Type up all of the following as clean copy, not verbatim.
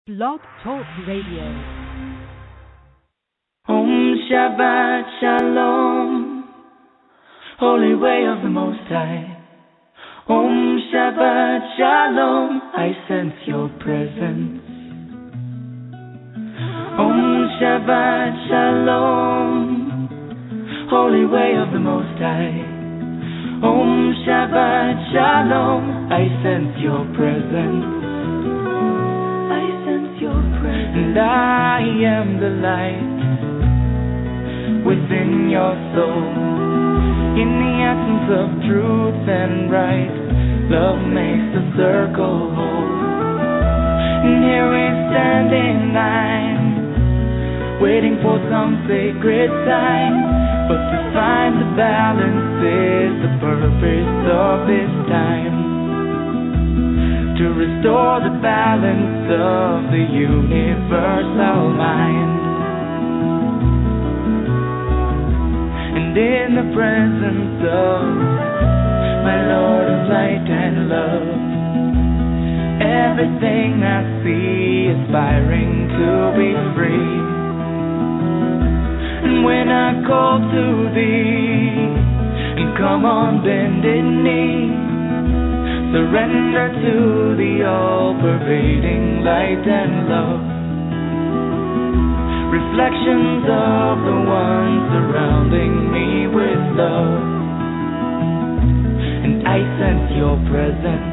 Blog Talk Radio. Om Shabbat Shalom, Holy Way of the Most High. Om Shabbat Shalom, I sense your presence. Om Shabbat Shalom, Holy Way of the Most High. Om Shabbat Shalom, I sense your presence. And I am the light within your soul. In the essence of truth and right, love makes the circle whole. And here we stand in line, waiting for some sacred sign. But to find the balance is the purpose of this time. To restore the balance of the universal mind. And in the presence of my Lord of light and love, everything I see aspiring to be free. And when I call to thee, and come on bended knee, surrender to the all-pervading light and love. Reflections of the one surrounding me with love. And I sense your presence.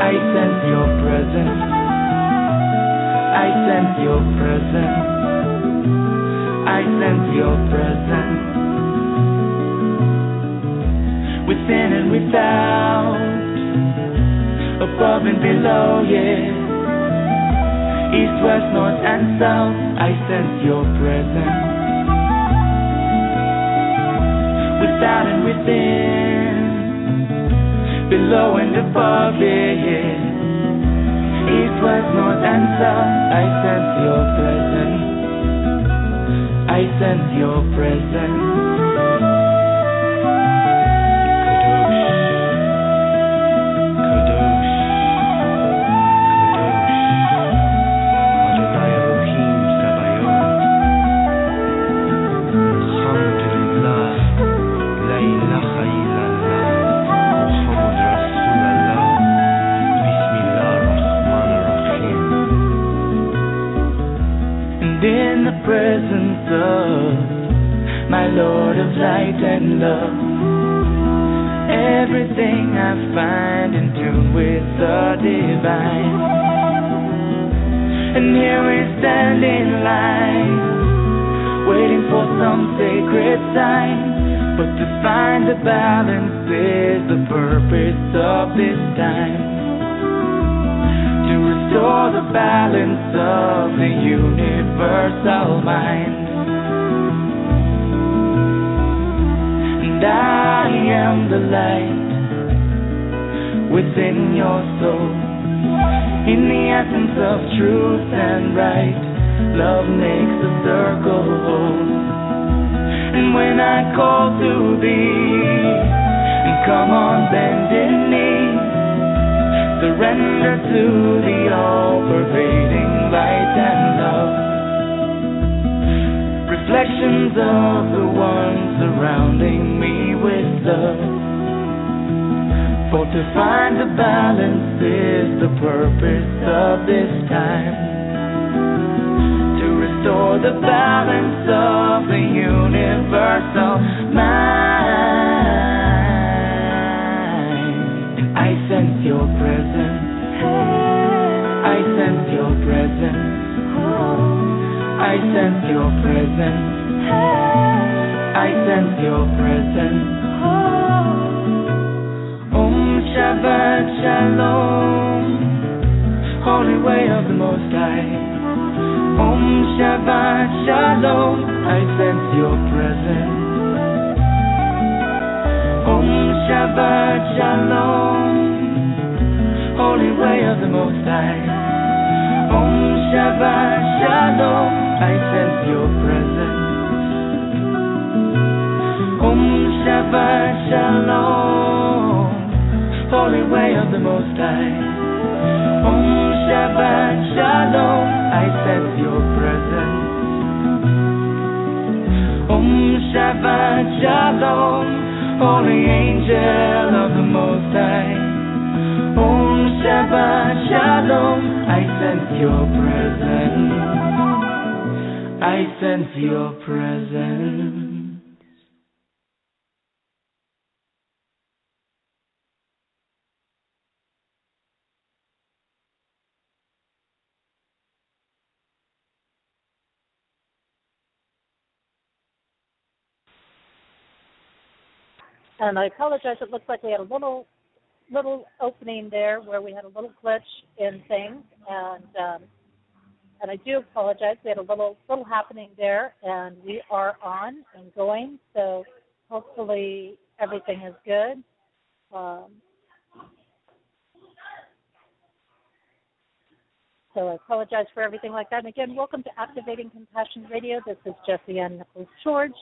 I sense your presence. I sense your presence. I sense your presence. Within and without, above and below, yeah. East, west, north and south, I sense your presence. Without and within, below and above, yeah. East, west, north and south, I sense your presence. I sense your presence. In the presence of my Lord of light and love, everything I find in tune with the divine. And here we stand in line, waiting for some sacred sign. But to find the balance is the purpose of this time. To restore the balance of the universal mind. And I am the light within your soul. In the essence of truth and right, love makes the circle whole. And when I call to thee, and come on bended knee, surrender to the all-pervading light and love. Reflections of the one surrounding me with love. For to find the balance is the purpose of this time. To restore the balance of the universal mind. And I sense your presence. I sense your presence. I sense your presence. I sense your presence. Om Shabbat Shalom, Holy Way of the Most High. Om Shabbat Shalom, I sense your presence. Om Shabbat Shalom, Holy Way of the Most High. Om Shabbat Shalom, I sense your presence. Om Shabbat Shalom, Holy Way of the Most High. Om Shabbat Shabbat Shalom, holy angel of the Most High. Om Shabbat Shalom, I sense your presence. I sense your presence. And I apologize. It looks like we had a little opening there where we had a little glitch in things, and I do apologize. We had a little happening there, and we are on and going. So hopefully everything is good. So I apologize for everything like that. And again, welcome to Activating Compassion Radio. This is Jessie Ann Nichols George,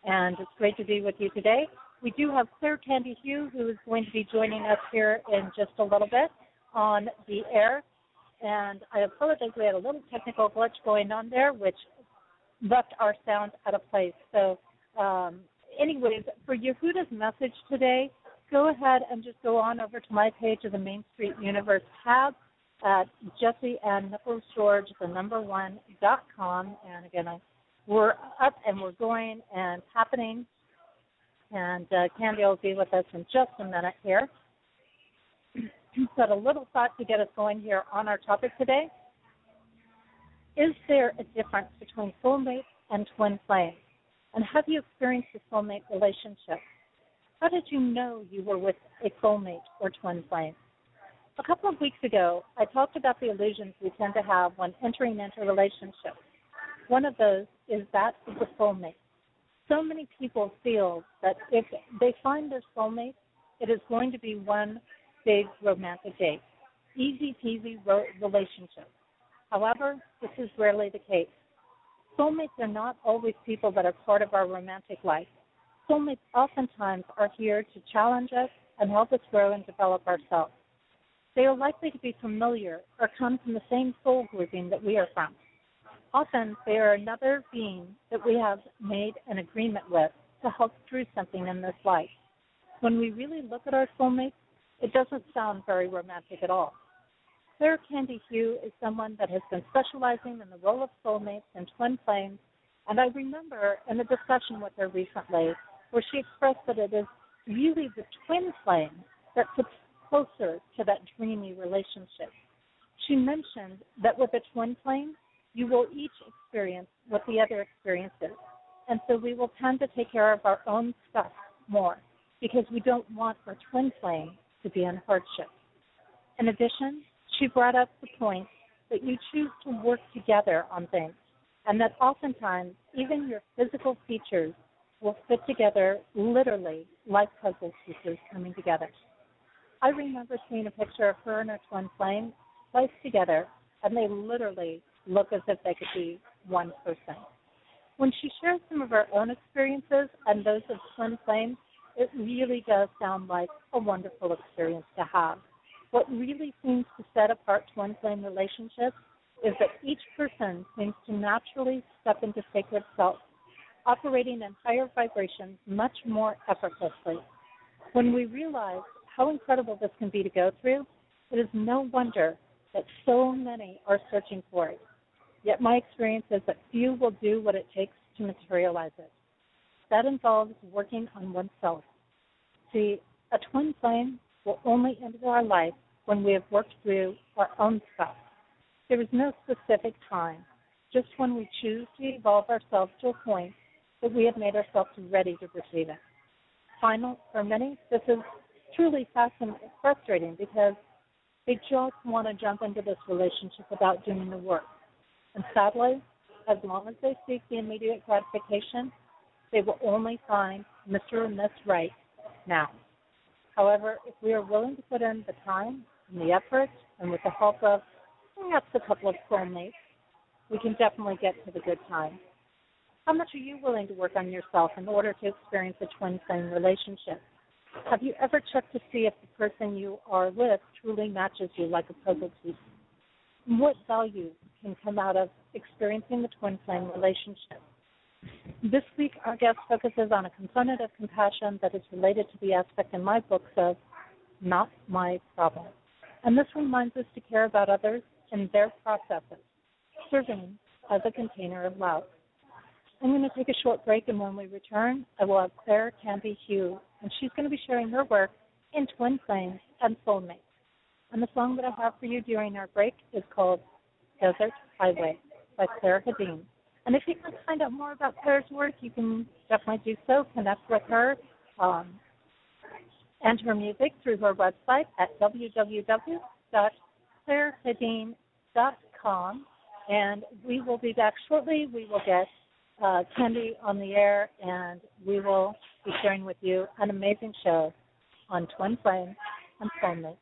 and it's great to be with you today. We do have Claire Candy Hough, who is going to be joining us here in just a little bit on the air. And I apologize, we had a little technical glitch going on there, which left our sound out of place. So anyways, for Yehuda's message today, go ahead and just go on over to my page of the Main Street Universe tab at Jessie Ann Nichols George, the1.com. And again, we're up and we're going and happening. And Candy will be with us in just a minute here. But a little thought to get us going here on our topic today. Is there a difference between soulmate and twin flame? And have you experienced a soulmate relationship? How did you know you were with a soulmate or twin flame? A couple of weeks ago, I talked about the illusions we tend to have when entering into relationships. One of those is that of the soulmate. So many people feel that if they find their soulmate, it is going to be one big romantic date, easy peasy relationship. However, this is rarely the case. Soulmates are not always people that are part of our romantic life. Soulmates oftentimes are here to challenge us and help us grow and develop ourselves. They are likely to be familiar or come from the same soul grouping that we are from. Often, they are another being that we have made an agreement with to help through something in this life. When we really look at our soulmates, it doesn't sound very romantic at all. Claire Candy Hough is someone that has been specializing in the role of soulmates and twin flames, and I remember in a discussion with her recently where she expressed that it is really the twin flame that puts closer to that dreamy relationship. She mentioned that with a twin flame, you will each experience what the other experiences. And so we will tend to take care of our own stuff more because we don't want our twin flame to be in hardship. In addition, she brought up the point that you choose to work together on things and that oftentimes even your physical features will fit together literally like puzzle pieces coming together. I remember seeing a picture of her and her twin flame placed together, and they literally look as if they could be one person. When she shares some of her own experiences and those of twin flames, it really does sound like a wonderful experience to have. What really seems to set apart twin flame relationships is that each person seems to naturally step into sacred self, operating in higher vibrations much more effortlessly. When we realize how incredible this can be to go through, it is no wonder that so many are searching for it. Yet my experience is that few will do what it takes to materialize it. That involves working on oneself. See, a twin flame will only enter our life when we have worked through our own stuff. There is no specific time, just when we choose to evolve ourselves to a point that we have made ourselves ready to receive it. For many, this is truly frustrating because they just want to jump into this relationship without doing the work. And sadly, as long as they seek the immediate gratification, they will only find Mr. and Miss Right now. However, if we are willing to put in the time and the effort, and with the help of perhaps a couple of soulmates, we can definitely get to the good time. How much are you willing to work on yourself in order to experience a twin flame relationship? Have you ever checked to see if the person you are with truly matches you like a puzzle piece? What value can come out of experiencing the twin flame relationship? This week, our guest focuses on a component of compassion that is related to the aspect in my books of not my problem. And this reminds us to care about others and their processes, serving as a container of love. I'm going to take a short break, and when we return, I will have Claire Canby Hough, and she's going to be sharing her work in twin flames and soulmates. And the song that I have for you during our break is called Desert Highway by Claire Hadeen. And if you'd like to find out more about Claire's work, you can definitely do so. Connect with her and her music through her website at www.clairehadeen.com. And we will be back shortly. We will get Candy on the air, and we will be sharing with you an amazing show on Twin Flames and Soulmates.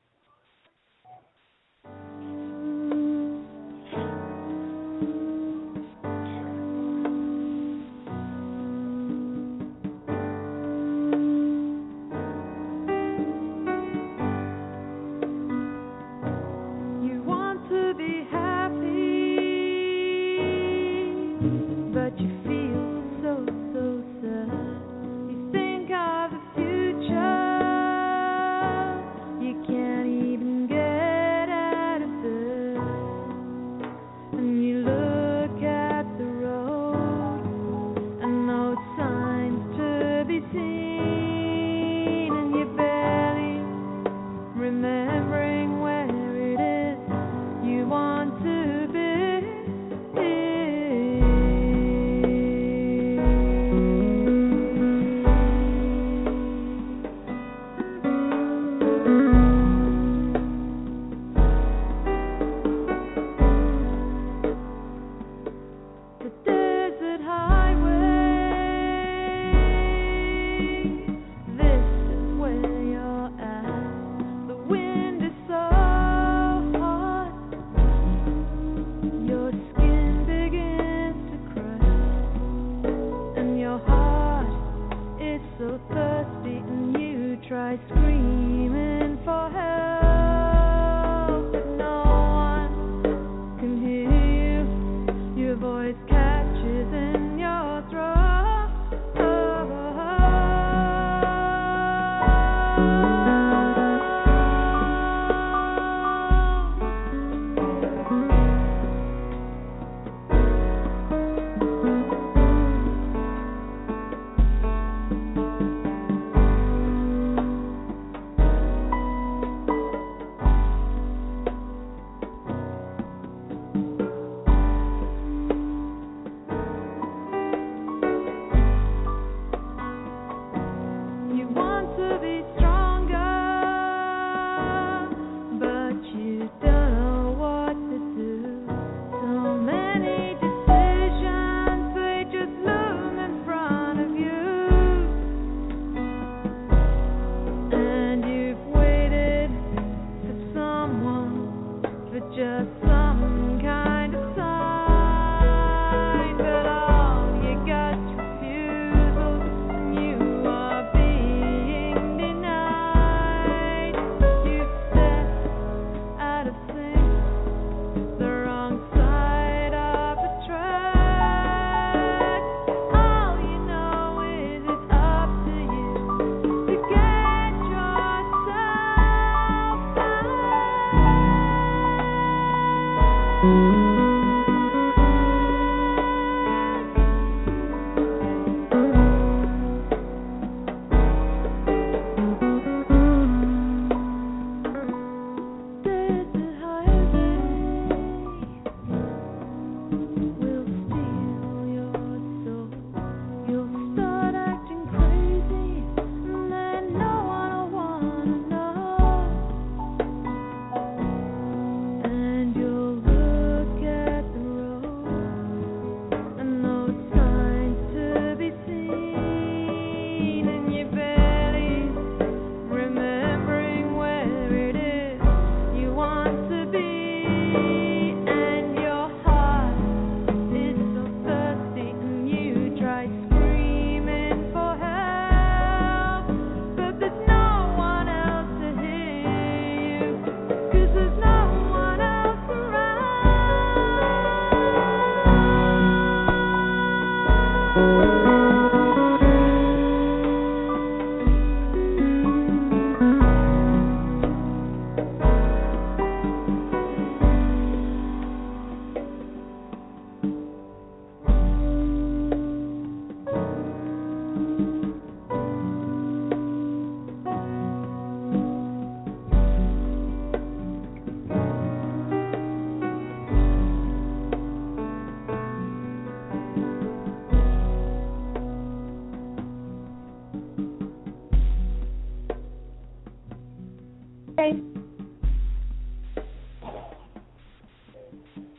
Can't even get out of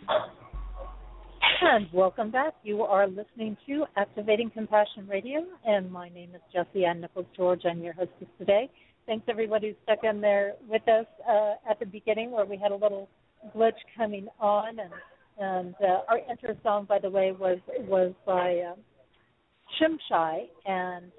And welcome back. You are listening to Activating Compassion Radio, and my name is Jessie Ann Nichols George. I'm your hostess today. Thanks everybody who stuck in there with us at the beginning where we had a little glitch coming on, and our intro song, by the way, was by Shimshai, and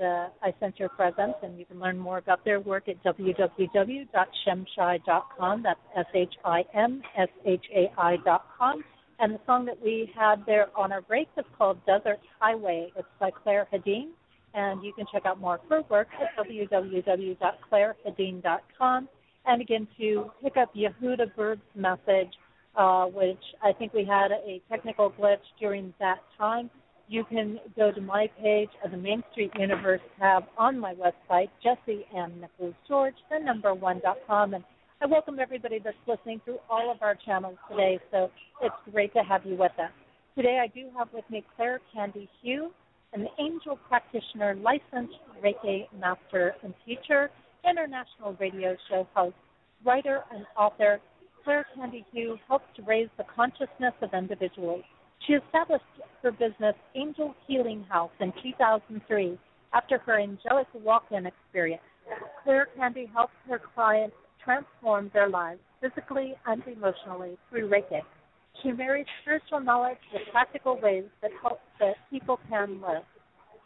I Sense Your Presence, and you can learn more about their work at www.shimshai.com. That's SHIMSHAI.com. And the song that we had there on our break is called Desert Highway. It's by Claire Hedin, and you can check out more of her work at www.clairehedin.com. And again, to pick up Yehuda Bird's message, which I think we had a technical glitch during that time, you can go to my page of the Main Street Universe tab on my website, JessieAnnNicholsGeorge1.com, and I welcome everybody that's listening through all of our channels today, so it's great to have you with us. Today I do have with me Claire Candy Hough, an angel practitioner, licensed Reiki master and teacher, international radio show host, writer, and author. Claire Candy Hough helps to raise the consciousness of individuals. She established her business Angel Healing House in 2003 after her angelic walk-in experience. Claire Candy helps her clients transform their lives physically and emotionally through Reiki. She marries spiritual knowledge with practical ways that help that people can live.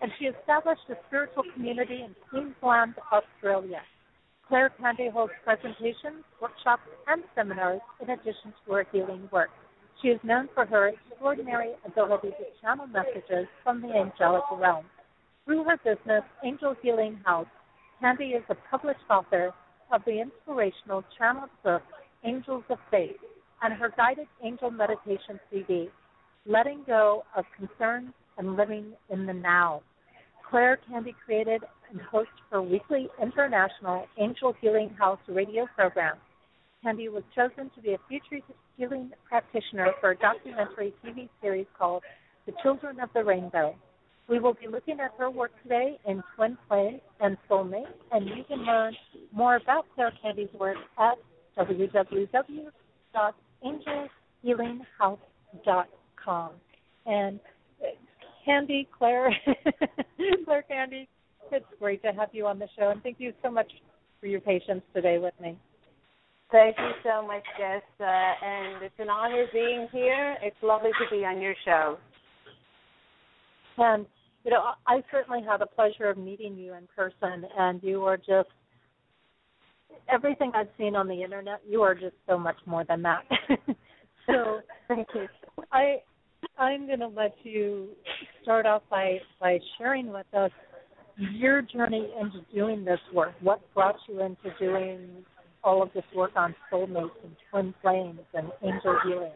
And she established a spiritual community in Queensland, Australia. Claire Candy holds presentations, workshops, and seminars in addition to her healing work. She is known for her extraordinary ability to channel messages from the angelic realm. Through her business, Angel Healing House, Candy is a published author of the inspirational channeled book, Angels of Faith, and her guided angel meditation CD, Letting Go of Concerns and Living in the Now. Claire Candy created and hosts her weekly international Angel Healing House radio program. Candy was chosen to be a future healing practitioner for a documentary TV series called The Children of the Rainbow. We will be looking at her work today in Twin Flames and Soulmate, and you can learn more about Claire Candy's work at www.angelshealinghouse.com. And Candy, Claire, Claire Candy, it's great to have you on the show, and thank you so much for your patience today with me. Thank you so much, Jess, and it's an honor being here. It's lovely to be on your show. And, you know, I certainly had the pleasure of meeting you in person, and you are just, everything I've seen on the Internet, you are just so much more than that. So thank you. I'm going to let you start off by sharing with us your journey into doing this work. What brought you into doing all of this work on soulmates and twin flames and angel healing?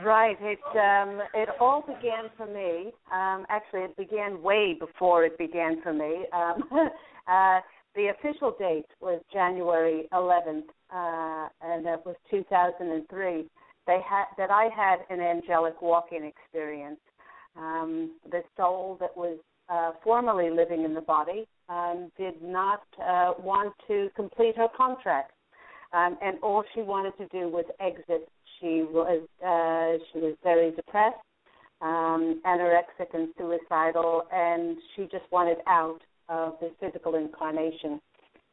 Right. It all began for me. Actually, it began way before it began for me. The official date was January 11th, and that was 2003. That I had an angelic walk-in experience. The soul that was formerly living in the body did not want to complete her contract, and all she wanted to do was exit. She was very depressed, anorexic and suicidal, and she just wanted out of the physical incarnation.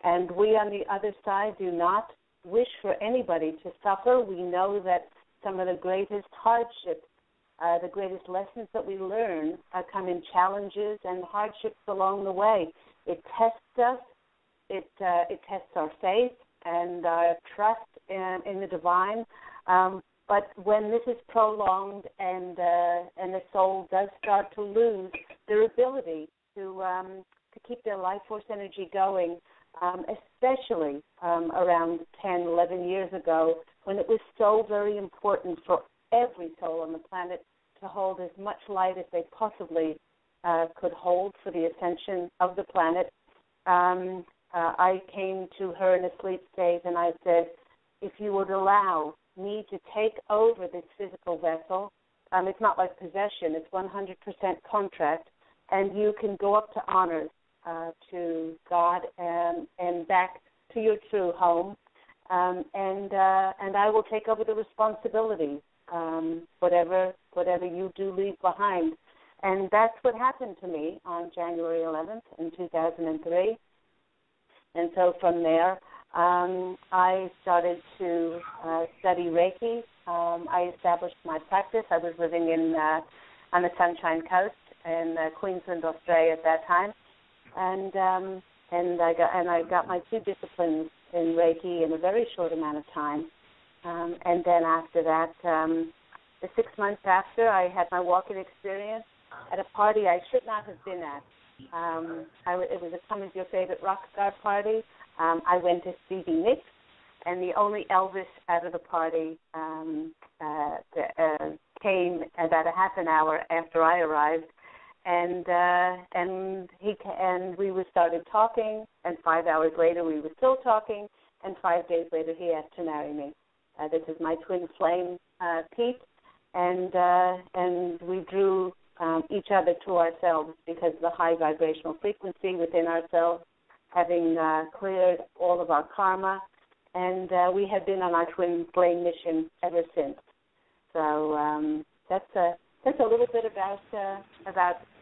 And we on the other side do not wish for anybody to suffer. We know that some of the greatest hardships, the greatest lessons that we learn come in challenges and hardships along the way. It tests us. It tests our faith and our trust in the divine. But when this is prolonged and the soul does start to lose their ability to keep their life force energy going, especially around 10, 11 years ago, when it was so very important for every soul on the planet to hold as much light as they possibly could hold for the ascension of the planet. I came to her in a sleep state and I said, if you would allow me to take over this physical vessel, it's not like possession, it's 100% contract, and you can go up to honors to God and back to your true home, and I will take over the responsibilities whatever you do leave behind. And that's what happened to me on January 11th in 2003. And so from there, I started to study Reiki. I established my practice. I was living on the Sunshine Coast in Queensland, Australia at that time, and I got my 2 disciplines in Reiki in a very short amount of time. And then after that, the 6 months after, I had my walk-in experience at a party I should not have been at. It was a Come As Your Favorite Rock Star party. I went to Stevie Nicks, and the only Elvis out of the party came about a half an hour after I arrived, and we started talking, and 5 hours later we were still talking, and 5 days later he asked to marry me. This is my twin flame, Pete, and we drew each other to ourselves because of the high vibrational frequency within ourselves, having cleared all of our karma, and we have been on our twin flame mission ever since. So that's a little bit about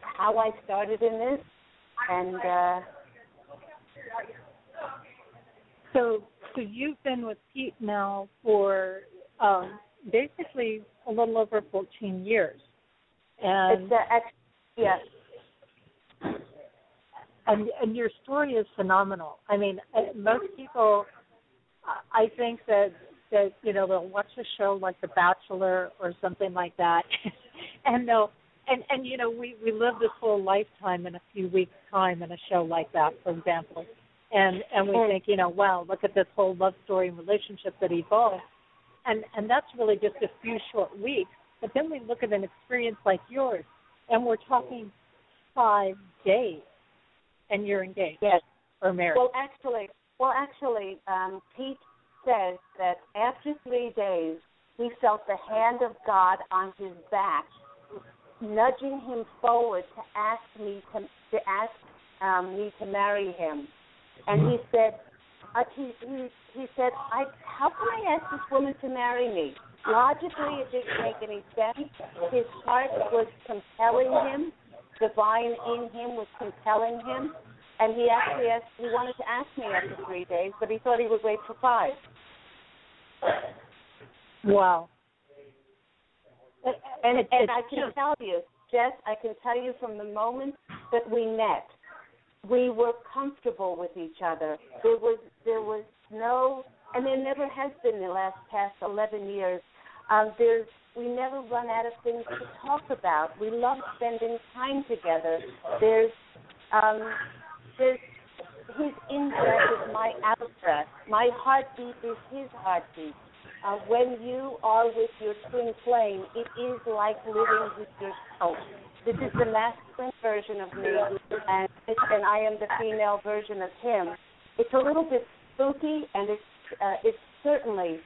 how I started in this, and so you've been with Pete now for basically a little over 14 years. And yes. And your story is phenomenal. I mean, most people, I think that they'll watch a show like The Bachelor or something like that, and we live this whole lifetime in a few weeks' time in a show like that, for example, and we think, wow, look at this whole love story and relationship that evolved, and that's really just a few short weeks. But then we look at an experience like yours, and we're talking 5 days, and you're engaged, yes, or married. Well, actually, Pete says that after 3 days, he felt the hand of God on his back, nudging him forward to ask me to marry him, and he said, he said, how can I ask this woman to marry me? Logically, it didn't make any sense. His heart was compelling him. Divine in him was compelling him. And he wanted to ask me after 3 days, but he thought he would wait for 5. Wow. And I can tell you, Jess, I can tell you from the moment that we met, we were comfortable with each other. There was no, and there never has been in the past 11 years. We never run out of things to talk about. We love spending time together. His in-breath is my out-breath. My heartbeat is his heartbeat. When you are with your twin flame, it is like living with yourself. This is the masculine version of me, and I am the female version of him. It's a little bit spooky, and it's certainly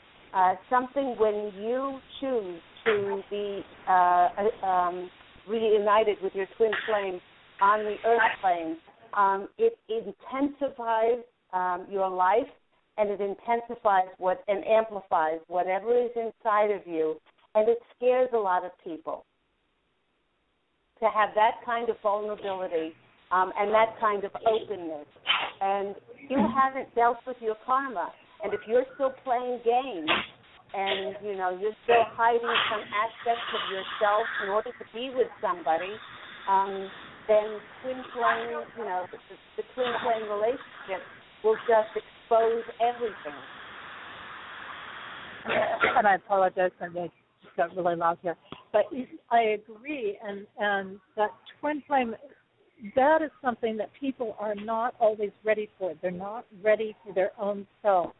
something when you choose to be reunited with your twin flame on the earth plane. It intensifies your life, and it intensifies and amplifies whatever is inside of you, and it scares a lot of people to have that kind of vulnerability and that kind of openness. And you haven't dealt with your karma, and if you're still playing games and you're still hiding some aspects of yourself in order to be with somebody, then twin flame, the twin flame relationship will just expose everything. And I apologize, I just got really loud here. But I agree, and that twin flame, that is something that people are not always ready for. They're not ready for their own self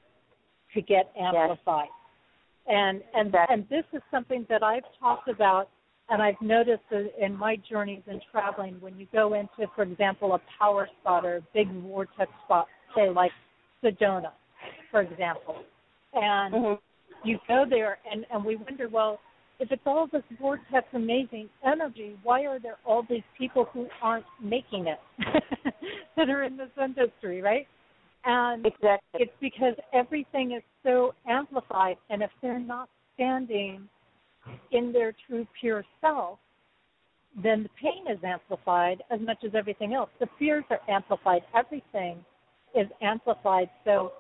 to get amplified. Yes. And this is something that I've talked about, and I've noticed in my journeys in traveling, when you go into, for example, a power spot or a big vortex spot, say like Sedona, for example, and you go there and we wonder, well, if it's all this vortex amazing energy, why are there all these people who aren't making it that are in this industry, right? And exactly. It's because everything is so amplified, and if they're not standing in their true pure self, then the pain is amplified as much as everything else. The fears are amplified. Everything is amplified. So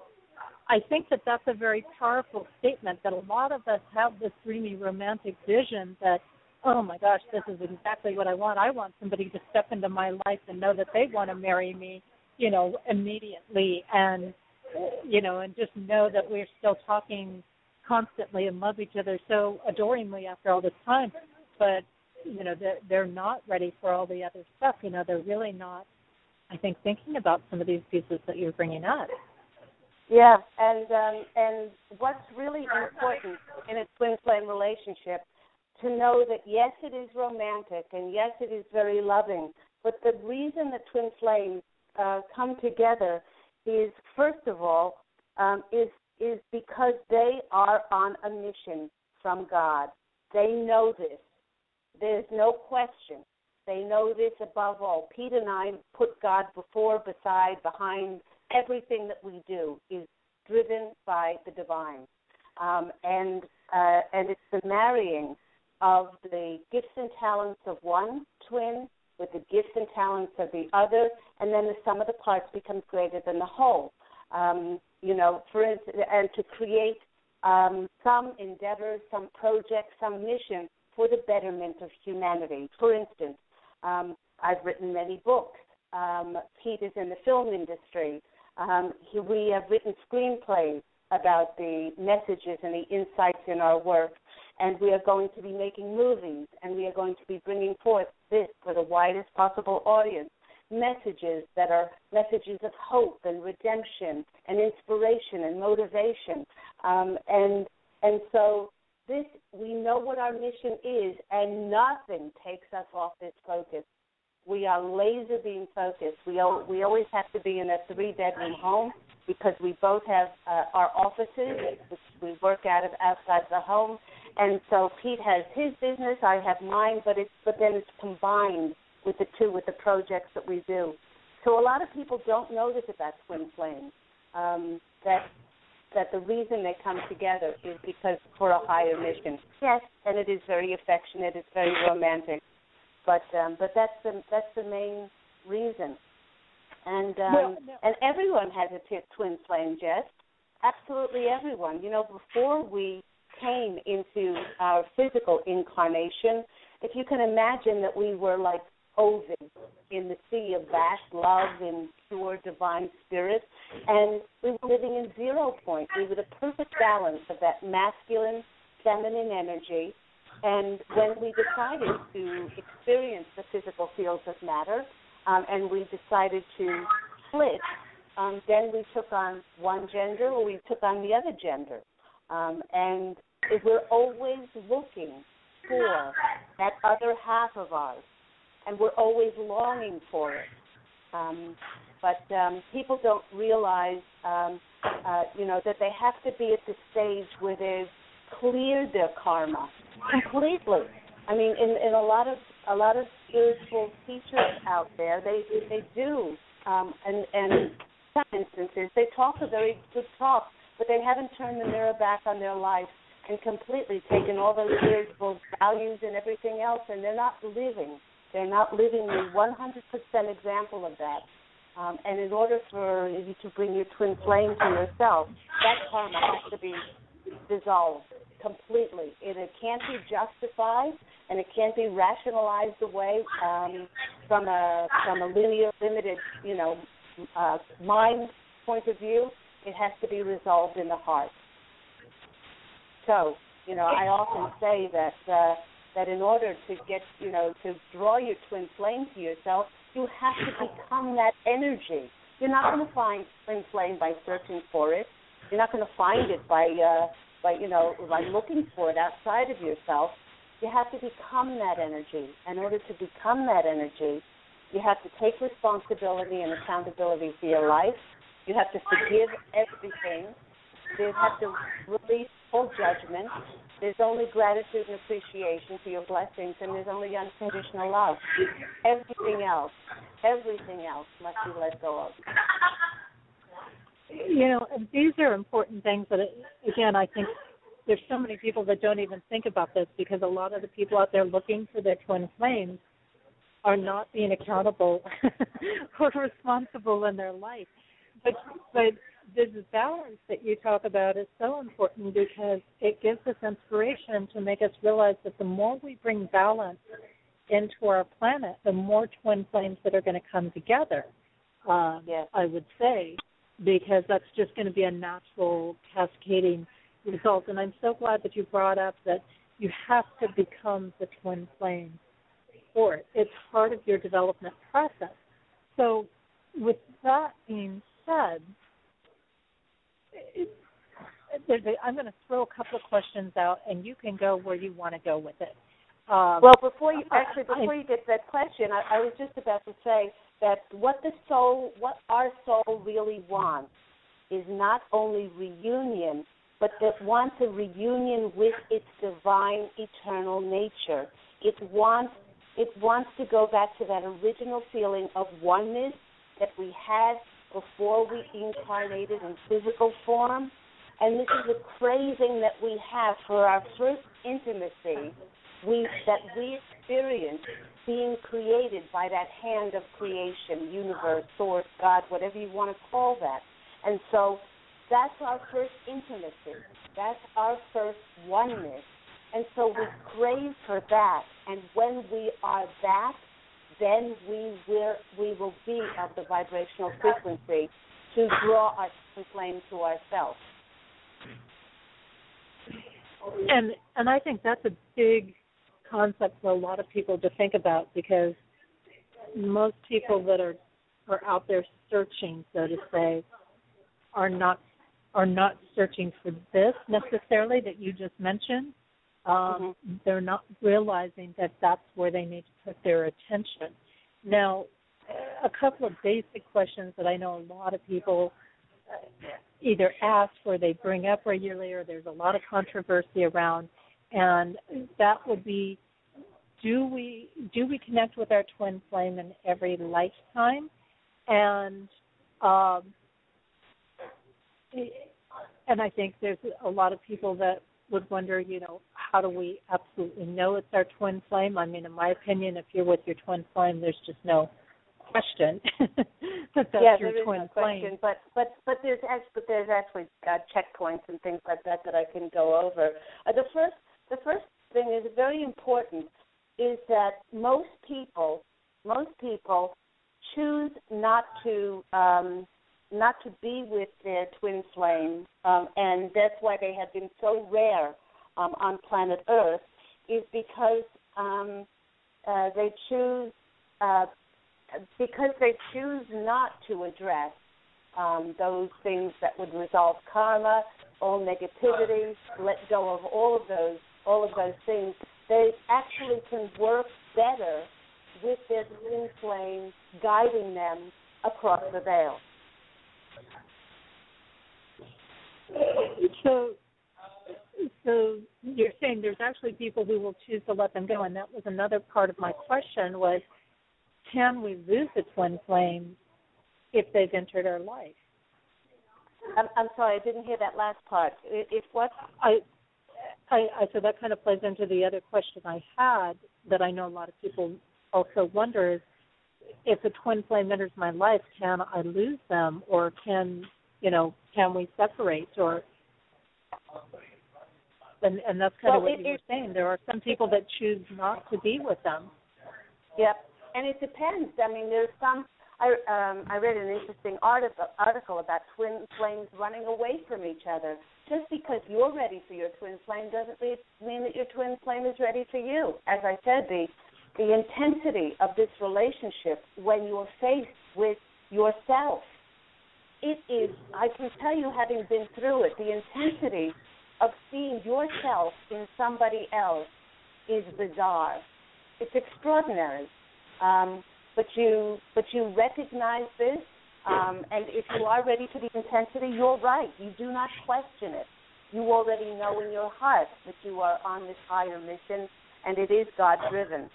I think that that's a very powerful statement, that a lot of us have this dreamy romantic vision that, oh my gosh, this is exactly what I want. I want somebody to step into my life and know that they want to marry me, immediately, and, and just know that we're still talking constantly and love each other so adoringly after all this time. But, they're not ready for all the other stuff. They're really not, I think, thinking about some of these pieces that you're bringing up. Yeah, and what's really important in a twin flame relationship, to know that yes, it is romantic and yes, it is very loving, but the reason that twin flames come together is, first of all, is because they are on a mission from God. They know this. There's no question. They know this above all. Pete and I put God before, beside, behind. Everything that we do is driven by the divine. And it's the marrying of the gifts and talents of one twin with the gifts and talents of the other, and then the sum of the parts becomes greater than the whole. For instance, and to create some endeavor, some project, some mission for the betterment of humanity. For instance, I've written many books. Pete is in the film industry. We have written screenplays about the messages and the insights in our work, and we are going to be making movies, and we are going to be bringing forth this for the widest possible audience, messages that are messages of hope and redemption and inspiration and motivation. And so this, we know what our mission is, and nothing takes us off this focus. We are laser beam focused. We always have to be in a 3-bedroom home because we both have our offices, which we work out of outside the home. And so Pete has his business, I have mine, but then it's combined with the two, with the projects that we do. So a lot of people don't know this about twin flames, that the reason they come together is because for a higher mission. Yes, and it is very affectionate, it's very romantic. But that's the main reason, and everyone has a twin flame, Jess. Absolutely everyone. Before we came into our physical incarnation, if you can imagine that we were like Ovid in the sea of vast love and pure divine spirit, and we were living in 0 point. We were the perfect balance of that masculine, feminine energy. And when we decided to experience the physical fields of matter, and we decided to split, then we took on one gender or we took on the other gender. And we're always looking for that other half of ours, and we're always longing for it. But people don't realize, that they have to be at the stage where they've cleared their karma completely. I mean, in a lot of spiritual teachers out there, they do, and in some instances they talk a very good talk, but they haven't turned the mirror back on their life and completely taken all those spiritual values and everything else, and they're not living. They're not living the 100% example of that. And in order for you to bring your twin flame to yourself, that karma has to be dissolved completely. It can't be justified, and it can't be rationalized away from a linear, limited, mind point of view. It has to be resolved in the heart. So, I often say that in order to get, to draw your twin flame to yourself, you have to become that energy. You're not going to find twin flame by searching for it. You're not going to find it by looking for it outside of yourself. You have to become that energy. In order to become that energy, you have to take responsibility and accountability for your life. You have to forgive everything. You have to release full judgment. There's only gratitude and appreciation for your blessings, and there's only unconditional love. Everything else must be let go of. These are important things that, again, I think there's so many people that don't even think about this because a lot of the people out there looking for their twin flames are not being accountable or responsible in their life. But this balance that you talk about is so important because it gives us inspiration to make us realize that the more we bring balance into our planet, the more twin flames that are going to come together, yes. I would say, because that's just going to be a natural cascading result. And I'm so glad that you brought up that you have to become the twin flame for it. It's part of your development process. So with that being said, I'm going to throw a couple of questions out, and you can go where you want to go with it. Well, before you get to that question, I was just about to say that what our soul really wants is not only reunion, but it wants a reunion with its divine, eternal nature. It wants to go back to that original feeling of oneness that we had before we incarnated in physical form. And this is a craving that we have for our first intimacy that we experience being created by that hand of creation, universe, source, God, whatever you want to call that. And so that's our first intimacy. That's our first oneness. And so we crave for that. And when we are that, then we will be of the vibrational frequency to draw our flame to ourselves. And I think that's a big concept for a lot of people to think about, because most people that are out there searching, so to say, are not searching for this necessarily that you just mentioned. They're not realizing that that's where they need to put their attention. Now, a couple of basic questions that I know a lot of people either ask or they bring up regularly, or there's a lot of controversy around, and that would be, do we connect with our twin flame in every lifetime? And I think there's a lot of people that would wonder, how do we absolutely know it's our twin flame? I mean, in my opinion, if you're with your twin flame, there's just no question that that's your twin flame. But there's actually checkpoints and things like that I can go over. The first thing is very important is that most people choose not to be with their twin flame, and that's why they have been so rare on planet Earth, is because they choose not to address those things that would resolve karma, all negativity, let go of all of those things. They actually can work better with their twin flame guiding them across the veil. So you're saying there's actually people who will choose to let them go, and that was another part of my question was, can we lose a twin flame if they've entered our life? I'm sorry, I didn't hear that last part. If what? So that kind of plays into the other question I had that I know a lot of people also wonder is, if a twin flame enters my life, can I lose them, or can we separate, or? And that's kind of what you were saying. There are some people that choose not to be with them. Yep, and it depends. I mean, there's some. I read an interesting article about twin flames running away from each other. Just because you're ready for your twin flame doesn't mean that your twin flame is ready for you. As I said, the intensity of this relationship when you're faced with yourself, it is, I can tell you, having been through it, the intensity of seeing yourself in somebody else is bizarre. It's extraordinary. But you recognize this, and if you are ready for the intensity, you're right. You do not question it. You already know in your heart that you are on this higher mission, and it is God-driven.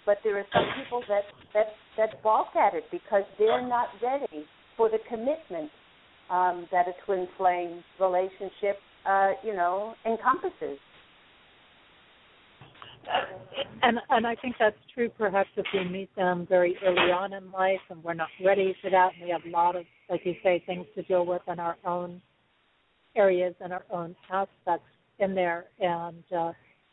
But there are some people that balk at it because they're not ready for the commitment that a twin flame relationship encompasses. And I think that's true perhaps if we meet them very early on in life and we're not ready for that, and we have a lot of, like you say, things to deal with in our own areas and our own aspects in there. And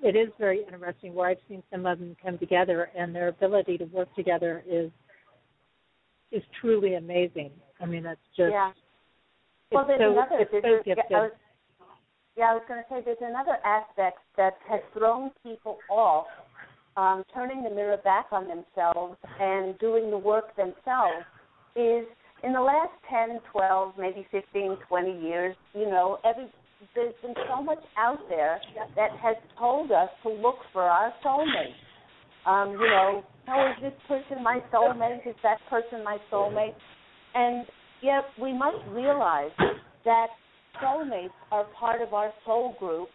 it is very interesting where I've seen some of them come together, and their ability to work together is truly amazing. I mean, that's just, well, there's so gifted. I was going to say there's another aspect that has thrown people off, turning the mirror back on themselves and doing the work themselves, is in the last 10, 12, maybe 15, 20 years, there's been so much out there that has told us to look for our soulmate. Is this person my soulmate? Is that person my soulmate? And yet we must realize that soulmates are part of our soul group,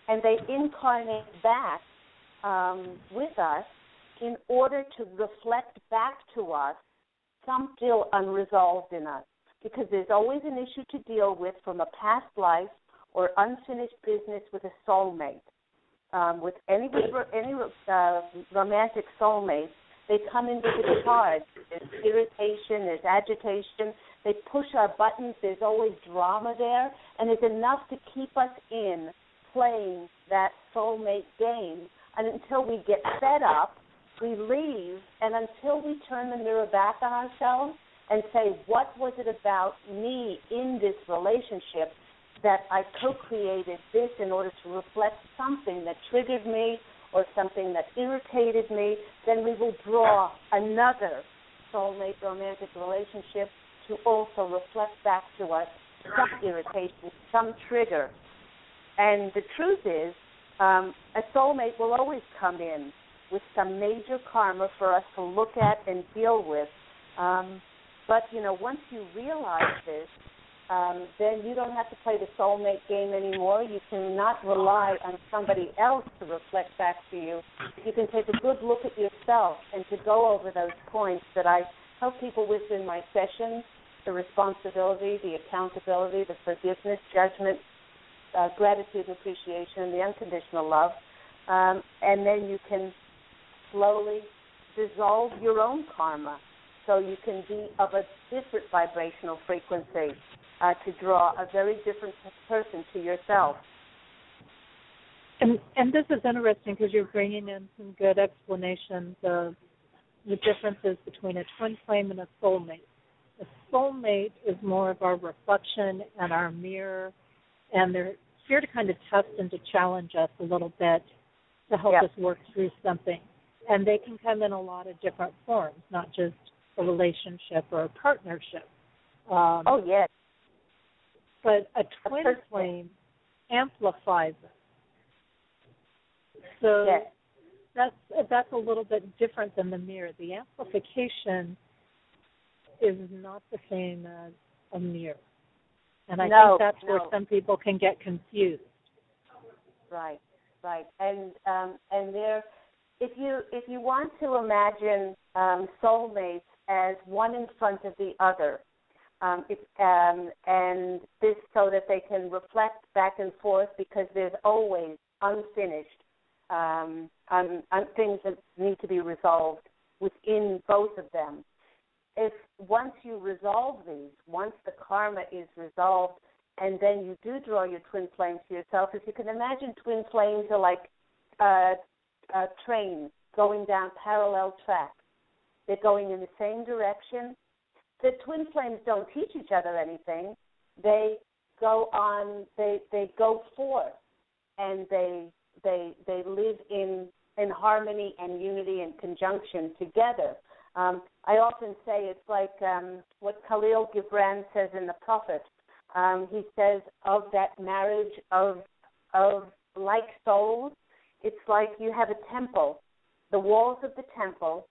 and they incarnate back with us in order to reflect back to us some still unresolved in us, because there's always an issue to deal with from a past life or unfinished business with a soulmate. With any romantic soulmate, they come in with a charge. There's irritation, there's agitation. They push our buttons. There's always drama there, and there's enough to keep us in playing that soulmate game. And until we get fed up, we leave, and until we turn the mirror back on ourselves and say, what was it about me in this relationship that I co-created this in order to reflect something that triggered me or something that irritated me, then we will draw another soulmate romantic relationship to also reflect back to us some irritation, some trigger. And the truth is, a soulmate will always come in with some major karma for us to look at and deal with. But, once you realize this, then you don't have to play the soulmate game anymore. You cannot rely on somebody else to reflect back to you. You can take a good look at yourself and to go over those points that I help people with in my sessions: the responsibility, the accountability, the forgiveness, judgment, gratitude and appreciation, and the unconditional love. And then you can slowly dissolve your own karma so you can be of a different vibrational frequency to draw a very different person to yourself. And this is interesting because you're bringing in some good explanations of the differences between a twin flame and a soulmate. A soulmate is more of our reflection and our mirror, and they're here to kind of test and to challenge us a little bit to help us work through something. And they can come in a lot of different forms, not just a relationship or a partnership. Yes. But a twin flame amplifies it. So that's a little bit different than the mirror. The amplification is not the same as a mirror. And I think that's where some people can get confused. Right. And there, if you want to imagine soulmates as one in front of the other, and this so that they can reflect back and forth, because there's always unfinished things that need to be resolved within both of them. If once you resolve these, once the karma is resolved, and then you do draw your twin flame to yourself, if you can imagine, twin flames are like trains going down parallel tracks. They're going in the same direction. The twin flames don't teach each other anything. They go on. They go forth, and they live in harmony and unity and conjunction together. I often say it's like what Khalil Gibran says in The Prophet. He says of that marriage of like souls, it's like you have a temple. The walls of the temple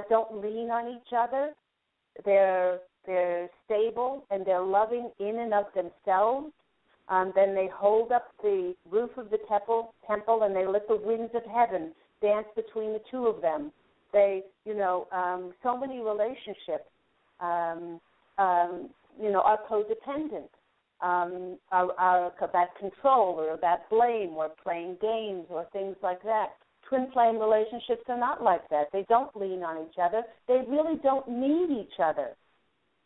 don't lean on each other. They're stable and they're loving in and of themselves. Then they hold up the roof of the temple, and they let the winds of heaven dance between the two of them. They, so many relationships, are codependent. are about control or about blame or playing games or things like that. Twin flame relationships are not like that. They don't lean on each other. They really don't need each other.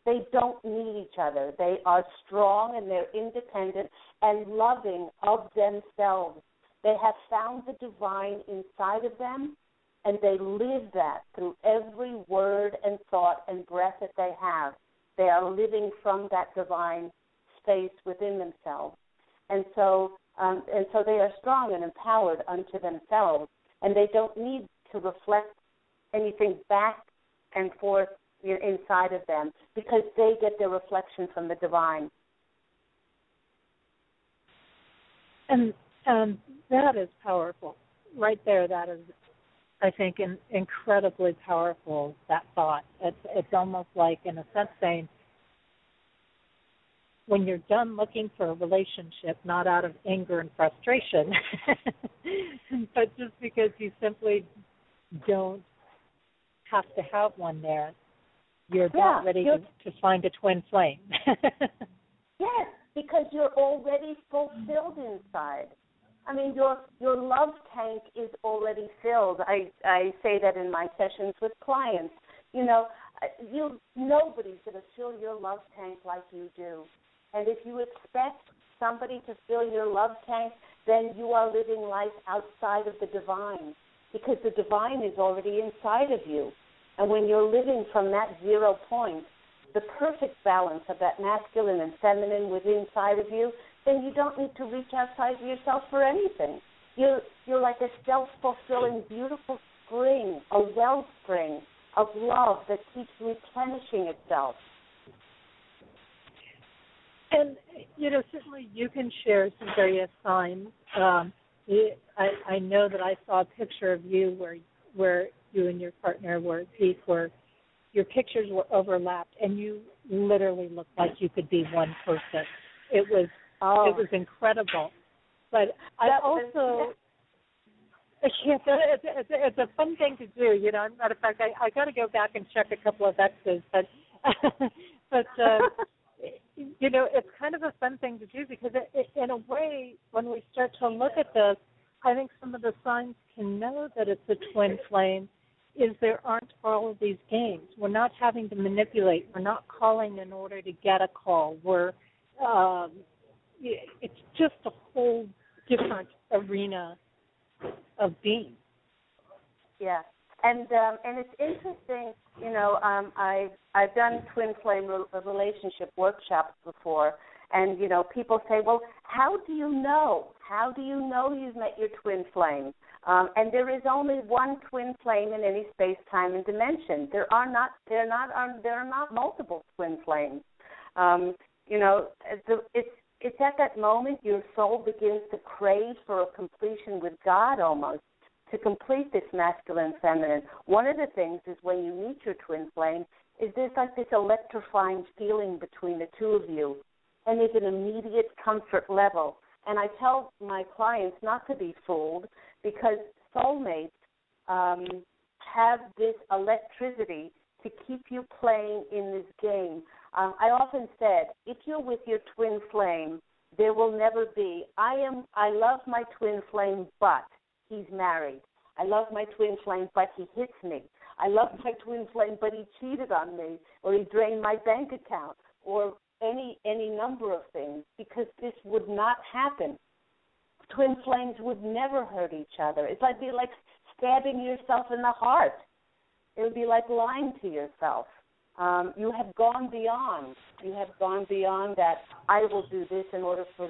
They don't need each other. They are strong and they're independent and loving of themselves. They have found the divine inside of them, and they live that through every word and thought and breath that they have. They are living from that divine space within themselves. And so they are strong and empowered unto themselves, and they don't need to reflect anything back and forth inside of them because they get their reflection from the divine. And that is powerful. Right there, that is, I think, incredibly powerful, that thought. It's almost like, in a sense, saying, when you're done looking for a relationship, not out of anger and frustration, but just because you simply don't have to have one there, you're about ready to find a twin flame. Yes, because you're already fulfilled inside. I mean, your love tank is already filled. I say that in my sessions with clients. Nobody's going to fill your love tank like you do. And if you expect somebody to fill your love tank, then you are living life outside of the divine, because the divine is already inside of you. And when you're living from that 0 point, the perfect balance of that masculine and feminine within inside of you, then you don't need to reach outside of yourself for anything. You're like a self-fulfilling, beautiful spring, a wellspring of love that keeps replenishing itself. And, certainly you can share some various signs. I know that I saw a picture of you where you and your partner were at peace, where your pictures were overlapped, and you literally looked like you could be one person. It was incredible. But I also, it's a fun thing to do. Matter of fact, I got to go back and check a couple of X's, but it's kind of a fun thing to do because in a way, when we start to look at this, I think some of the signs can know that it's a twin flame is there aren't all of these games. We're not having to manipulate. We're not calling in order to get a call. It's just a whole different arena of being. Yeah. And it's interesting, I've done twin flame relationship workshops before, and, people say, well, how do you know? How do you know you've met your twin flame? And there is only one twin flame in any space, time, and dimension. There are not multiple twin flames. It's at that moment your soul begins to crave for a completion with God almost, to complete this masculine feminine. One of the things is when you meet your twin flame is there's like this electrifying feeling between the two of you, and there's an immediate comfort level. And I tell my clients not to be fooled because soulmates have this electricity to keep you playing in this game. I often said, if you're with your twin flame, there will never be, I love my twin flame, but he's married. I love my twin flame, but he hits me. I love my twin flame, but he cheated on me, or he drained my bank account, or any number of things, because this would not happen. Twin flames would never hurt each other. It's like stabbing yourself in the heart. It would be like lying to yourself. You have gone beyond. You have gone beyond that. I will do this in order for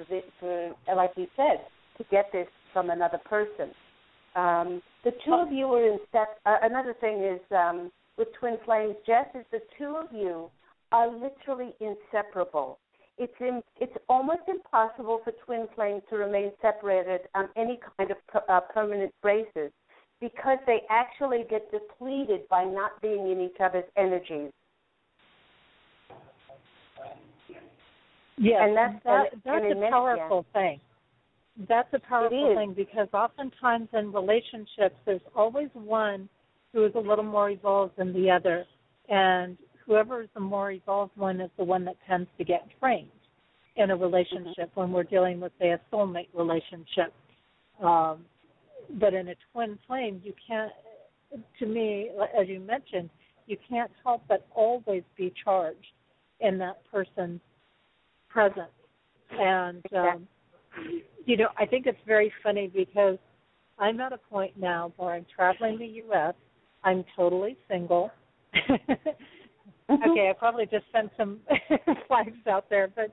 like you said, to get this from another person. The two of you are in step. Another thing is with twin flames, Jess, is the two of you are literally inseparable. It's almost impossible for twin flames to remain separated on any kind of permanent basis because they actually get depleted by not being in each other's energies. Yes, and that's a powerful thing. That's a powerful thing because oftentimes in relationships there's always one who is a little more evolved than the other, and whoever is the more evolved one is the one that tends to get trained. in a relationship when we're dealing with, say, a soulmate relationship. But in a twin flame, you can't, to me, as you mentioned, you can't help but always be charged in that person's presence. And, I think it's very funny because I'm at a point now where I'm traveling the U.S. I'm totally single. Okay, I probably just sent some flags out there, but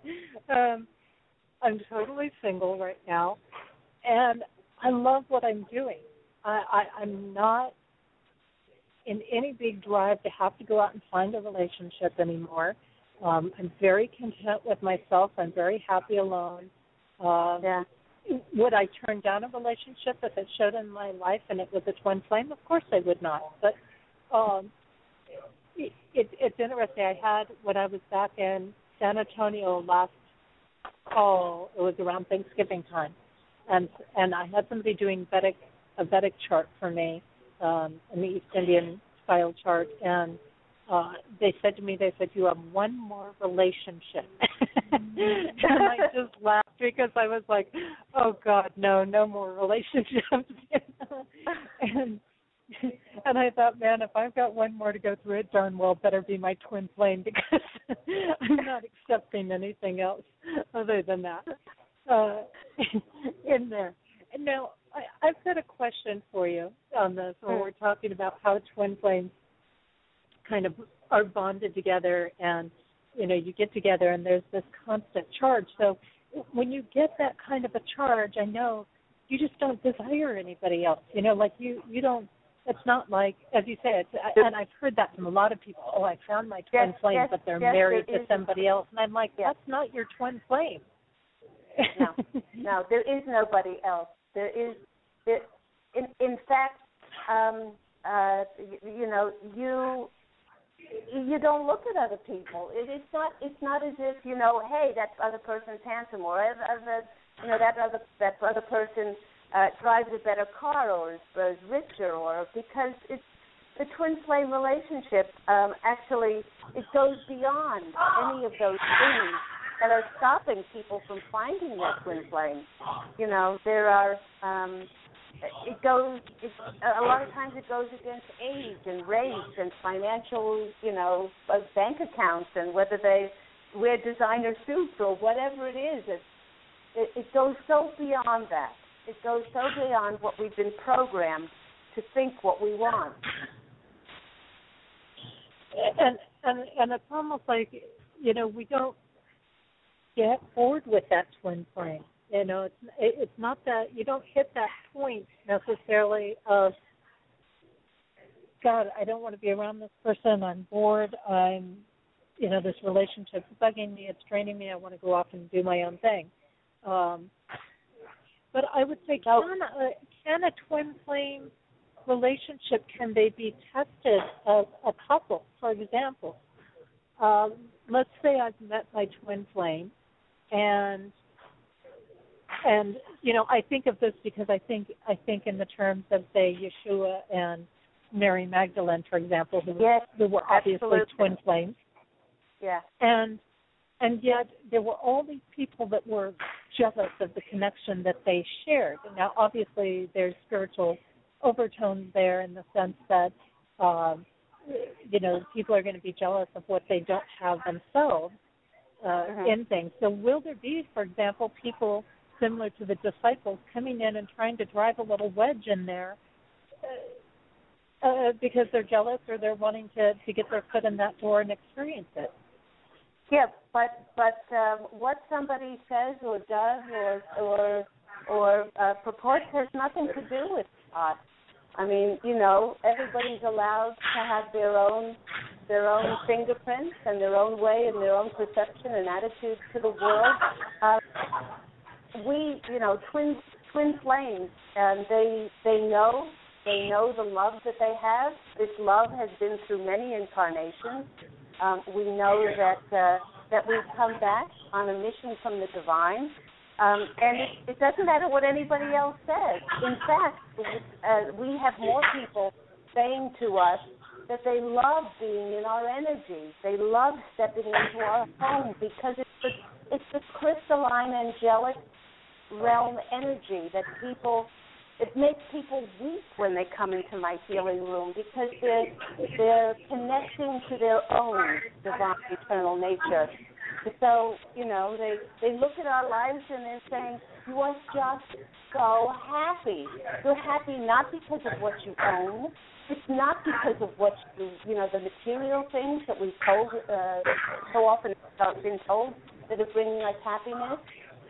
I'm totally single right now, and I love what I'm doing. I'm not in any big drive to have to go out and find a relationship anymore. I'm very content with myself. I'm very happy alone. Would I turn down a relationship if it showed in my life and it was a twin flame? Of course I would not. But it's interesting. I had, when I was back in San Antonio it was around Thanksgiving time, and I had somebody doing a Vedic chart for me, in the East Indian style chart, and they said to me, you have one more relationship. And I just laughed because I was like, oh, God, no more relationships. And I thought, man, if I've got one more to go through, it darn well better be my twin flame, because I'm not accepting anything else other than that in there. And now, I've got a question for you on this when we're talking about how twin flames kind of are bonded together, and, you get together and there's this constant charge. So when you get that kind of a charge, I know you just don't desire anybody else. Like you don't. It's not like, as you said, and I've heard that from a lot of people. Oh, I found my twin flame, but they're married to somebody else. And I'm like, that's not your twin flame. No, there is nobody else. In fact, you don't look at other people. It's not as if, hey, that other person's handsome, or that other person drives a better car, or is richer, or because it's the twin flame relationship. Actually, it goes beyond any of those things that are stopping people from finding their twin flame. There are. A lot of times it goes against age and race and financial, bank accounts, and whether they wear designer suits or whatever it is. It goes so beyond that. It goes so beyond what we've been programmed to think what we want. And it's almost like, we don't get bored with that twin flame. It's not that you don't hit that point necessarily of, God, I don't want to be around this person. I'm bored. This relationship's bugging me. It's draining me. I want to go off and do my own thing. But I would say, can a twin flame relationship, can they be tested as a couple? For example, let's say I've met my twin flame, and I think of this because I think in the terms of, say, Yeshua and Mary Magdalene, for example, who were obviously twin flames. Yeah. And yet there were all these people that were jealous of the connection that they shared. Now, obviously, there's spiritual overtones there in the sense that, people are going to be jealous of what they don't have themselves in things. So will there be, for example, people similar to the disciples coming in and trying to drive a little wedge in there because they're jealous or they're wanting to get their foot in that door and experience it? Yeah, but what somebody says or does or purports has nothing to do with God. I mean, everybody's allowed to have their own fingerprints and their own way and their own perception and attitude to the world. Twin flames, and they know the love that they have. This love has been through many incarnations. We know that we've come back on a mission from the divine, and it doesn't matter what anybody else says. In fact, we have more people saying to us that they love being in our energy. They love stepping into our home because it's this crystalline, angelic realm energy that it makes people weep when they come into my healing room because they're connecting to their own divine eternal nature. So, they look at our lives and they're saying, you are just so happy. You're happy not because of what you own. It's not because of what the material things that we've told so often been told that are bringing us happiness.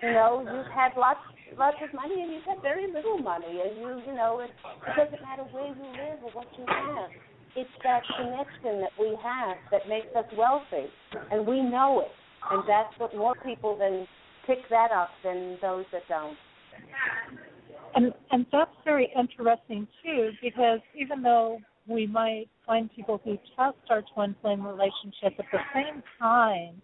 You've had lots of money and you've had very little money, and it doesn't matter where you live or what you have. It's that connection that we have that makes us wealthy, and we know it. And that's what more people than pick that up than those that don't. And that's very interesting, too, because even though we might find people who test our twin flame relationship, at the same time,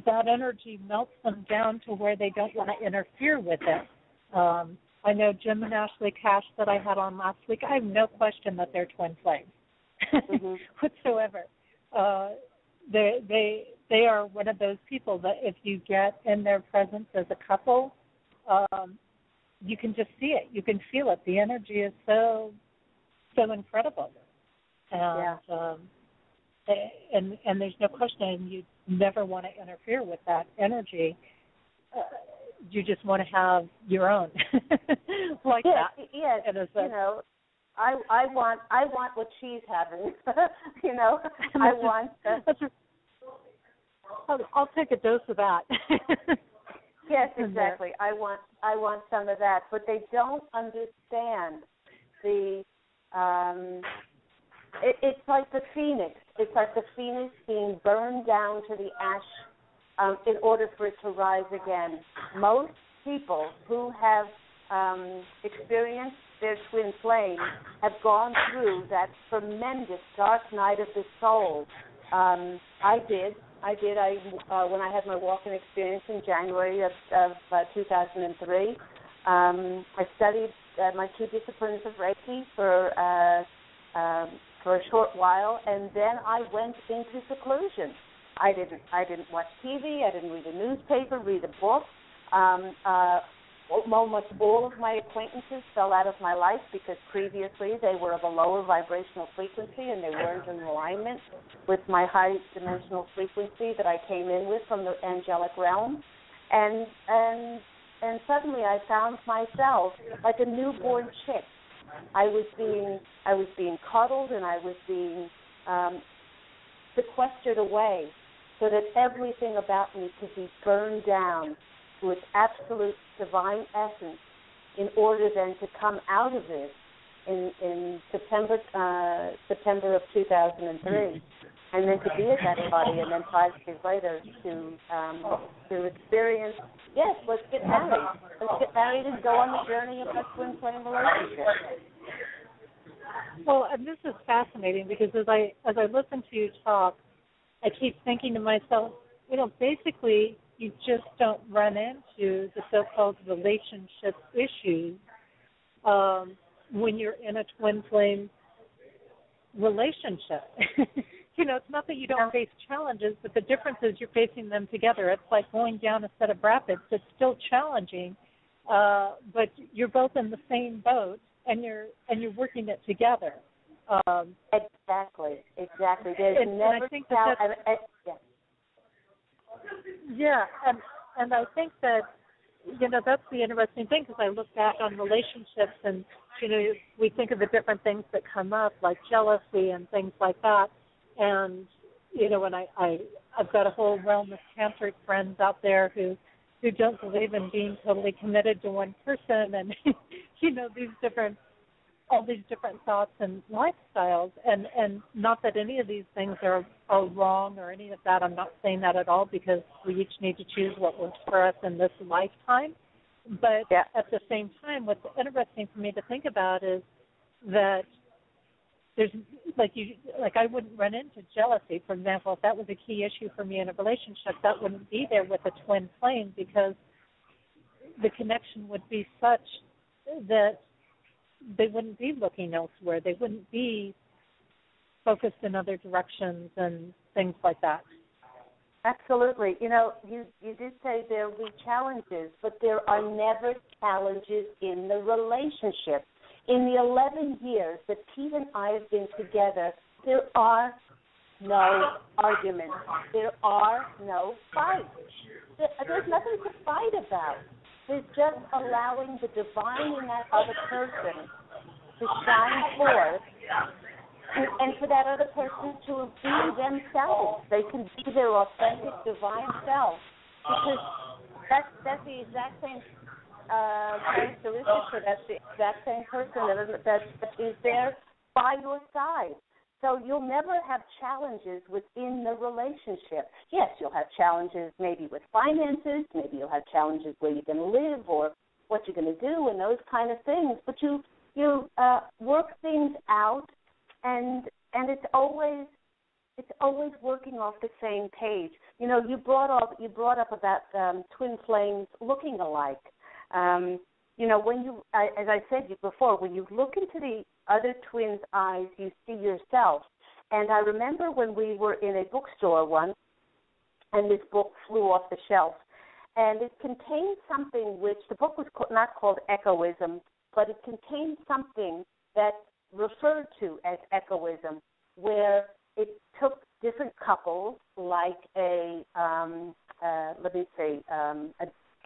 that energy melts them down to where they don't want to interfere with it. I know Jim and Ashley Cash that I had on last week, I have no question that they're twin flames whatsoever. They are one of those people that if you get in their presence as a couple, you can just see it. You can feel it. The energy is so incredible. And there's no question you never want to interfere with that energy. You just want to have your own like that. Yes, I want what she's having. I want. I'll take a dose of that. Yes, exactly. I want some of that, but they don't understand the. It's like the phoenix. It's like the phoenix being burned down to the ash in order for it to rise again. Most people who have experienced their twin flame have gone through that tremendous dark night of the soul. I did. When I had my walk-in experience in January of 2003. I studied my two disciplines of Reiki for a short while, and then I went into seclusion. I didn't watch TV. I didn't read a newspaper, read a book. Almost all of my acquaintances fell out of my life because previously they were of a lower vibrational frequency and they weren't in alignment with my high dimensional frequency that I came in with from the angelic realm. And suddenly I found myself like a newborn chick. I was being coddled and I was being sequestered away so that everything about me could be burned down to its absolute divine essence in order then to come out of it in September of 2003, and then to be at that body, and then 5 days later to experience, yes, let's get married. Let's get married and go on the journey of a twin flame relationship. Well, and this is fascinating because as I listen to you talk, I keep thinking to myself, basically you just don't run into the so-called relationship issues when you're in a twin flame relationship. It's not that you don't face challenges, but the difference is you're facing them together. It's like going down a set of rapids. It's still challenging, but you're both in the same boat, and you're working it together. Exactly. There's never and I think and I think that that's the interesting thing because I look back on relationships and we think of the different things that come up like jealousy and things like that, and and I've got a whole realm of tantric friends out there who don't believe in being totally committed to one person, and all these different thoughts and lifestyles, and not that any of these things are wrong or any of that. I'm not saying that at all because we each need to choose what works for us in this lifetime. But at the same time, what's interesting for me to think about is that there's I wouldn't run into jealousy, for example. If that was a key issue for me in a relationship, that wouldn't be there with a twin flame because the connection would be such that they wouldn't be looking elsewhere. They wouldn't be focused in other directions and things like that. Absolutely. You know, you did say there will be challenges, but there are never challenges in the relationship. In the 11 years that Pete and I have been together, there are no arguments. There are no fights. There's nothing to fight about. There's just allowing the divine in that other person to shine forth, and for that other person to be themselves. They can be their authentic divine self, because that's the exact same characteristics, or that's the exact same person that is there by your side. So you'll never have challenges within the relationship. Yes, you'll have challenges maybe with finances, maybe you'll have challenges where you're going to live or what you're going to do and those kind of things. But you work things out, and it's always working off the same page. You know, you brought up about twin flames looking alike. You know, when you, as I said before, when you look into the other twin's eyes, you see yourself. And I remember when we were in a bookstore once, and this book flew off the shelf, and it contained something which the book was not called Echoism, but it contained something that referred to as echoism, where it took different couples, like a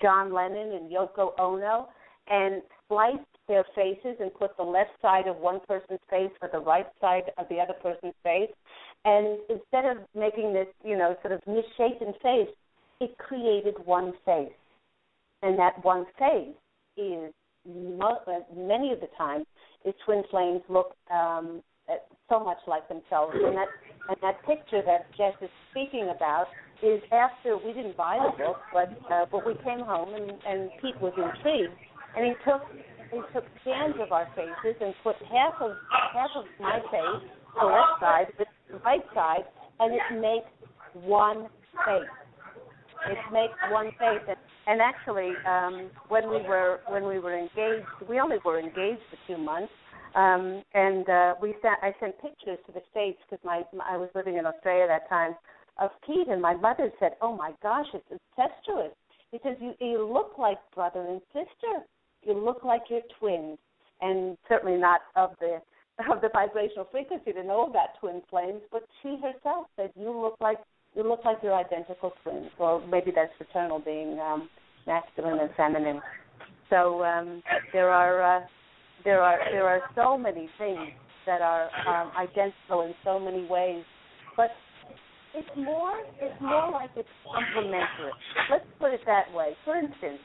John Lennon and Yoko Ono, and spliced their faces and put the left side of one person's face with the right side of the other person's face. And instead of making this, you know, sort of misshapen face, it created one face. And that one face is, many of the time, the twin flames look so much like themselves. And that picture that Jess is speaking about is after we didn't buy the book, but we came home and Pete was intrigued, and he took scans of our faces and put half of my face, the left side, the right side, and it makes one face. It makes one face. And actually, when we were engaged, we only were engaged for 2 months. I sent pictures to the States because I was living in Australia at that time of Pete, and my mother said, "Oh my gosh, it's incestuous," because you look like brother and sister. You look like you're twins, and certainly not of the vibrational frequency to know about twin flames. But she herself said, "You look like you're identical twins," or maybe that's fraternal, being masculine and feminine. So there are so many things that are identical in so many ways, but it's more like it's complementary. Let's put it that way. For instance,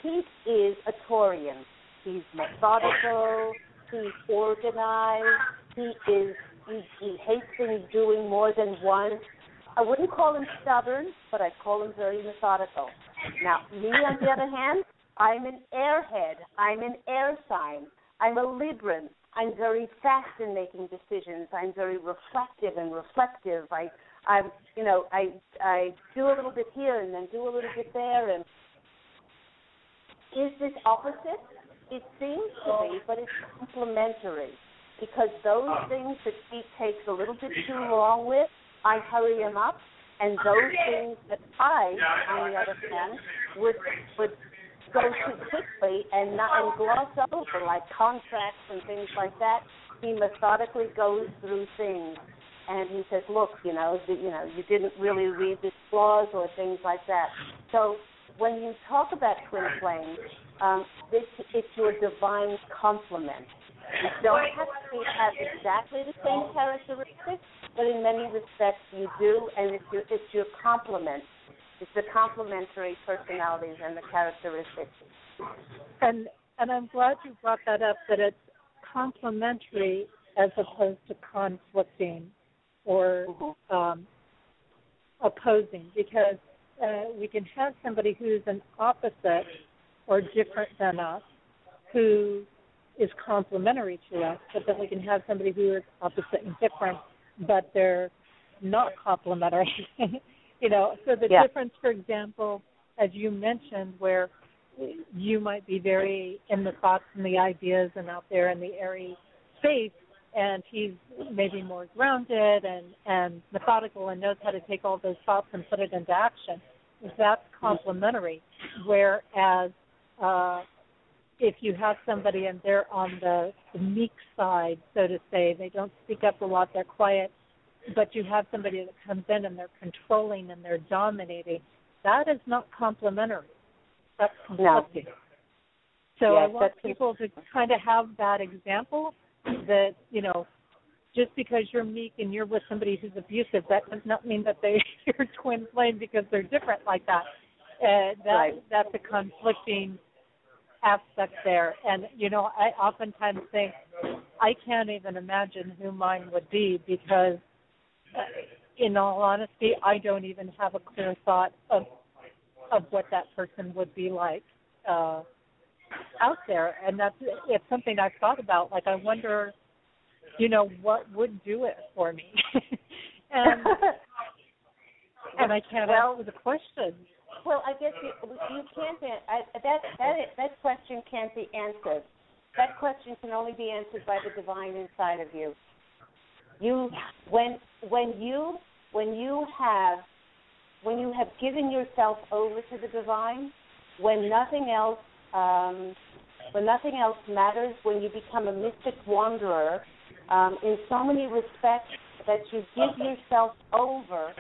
Pete is a Taurian. He's methodical. He's organized. He hates things doing more than one. I wouldn't call him stubborn, but I'd call him very methodical. Now, me, on the other hand, I'm an airhead. I'm an air sign. I'm a Libran. I'm very fast in making decisions. I'm very reflective and reflective. I do a little bit here and then do a little bit there. And is this opposite? It seems to be, but it's complementary, because those things that he takes a little bit too long with, I hurry him up, and those things that I, on the other hand, would go too quickly and gloss over, like contracts and things like that. He methodically goes through things, and he says, "Look, you didn't really read this clause," or things like that. So when you talk about twin flames, it's your divine complement. You don't have to have exactly the same characteristics, but in many respects you do, and it's your complement. It's the complementary personalities and the characteristics. And I'm glad you brought that up, that it's complementary as opposed to conflicting or opposing, because we can have somebody who's an opposite or different than us who is complementary to us, but then we can have somebody who is opposite and different, but they're not complementary. So the difference, for example, as you mentioned, where you might be very in the thoughts and the ideas and out there in the airy space, and he's maybe more grounded and methodical and knows how to take all those thoughts and put it into action. That's complementary. Whereas if you have somebody and they're on the meek side, so to say, they don't speak up a lot, they're quiet, but you have somebody that comes in and they're controlling and they're dominating, that is not complementary. That's conflicting. No. So I want people to kind of have that example that, you know, just because you're meek and you're with somebody who's abusive, that does not mean that they're twin flame because they're different like that. That's a conflicting aspect there. And, you know, I oftentimes think I can't even imagine who mine would be because, in all honesty, I don't even have a clear thought of what that person would be like out there. And it's something I've thought about. Like, I wonder, you know, what would do it for me? and I can't answer the question. Well, I guess you can't. That question can't be answered. That question can only be answered by the divine inside of you. When you have given yourself over to the divine, when nothing else matters, when you become a mystic wanderer, in so many respects that you give yourself over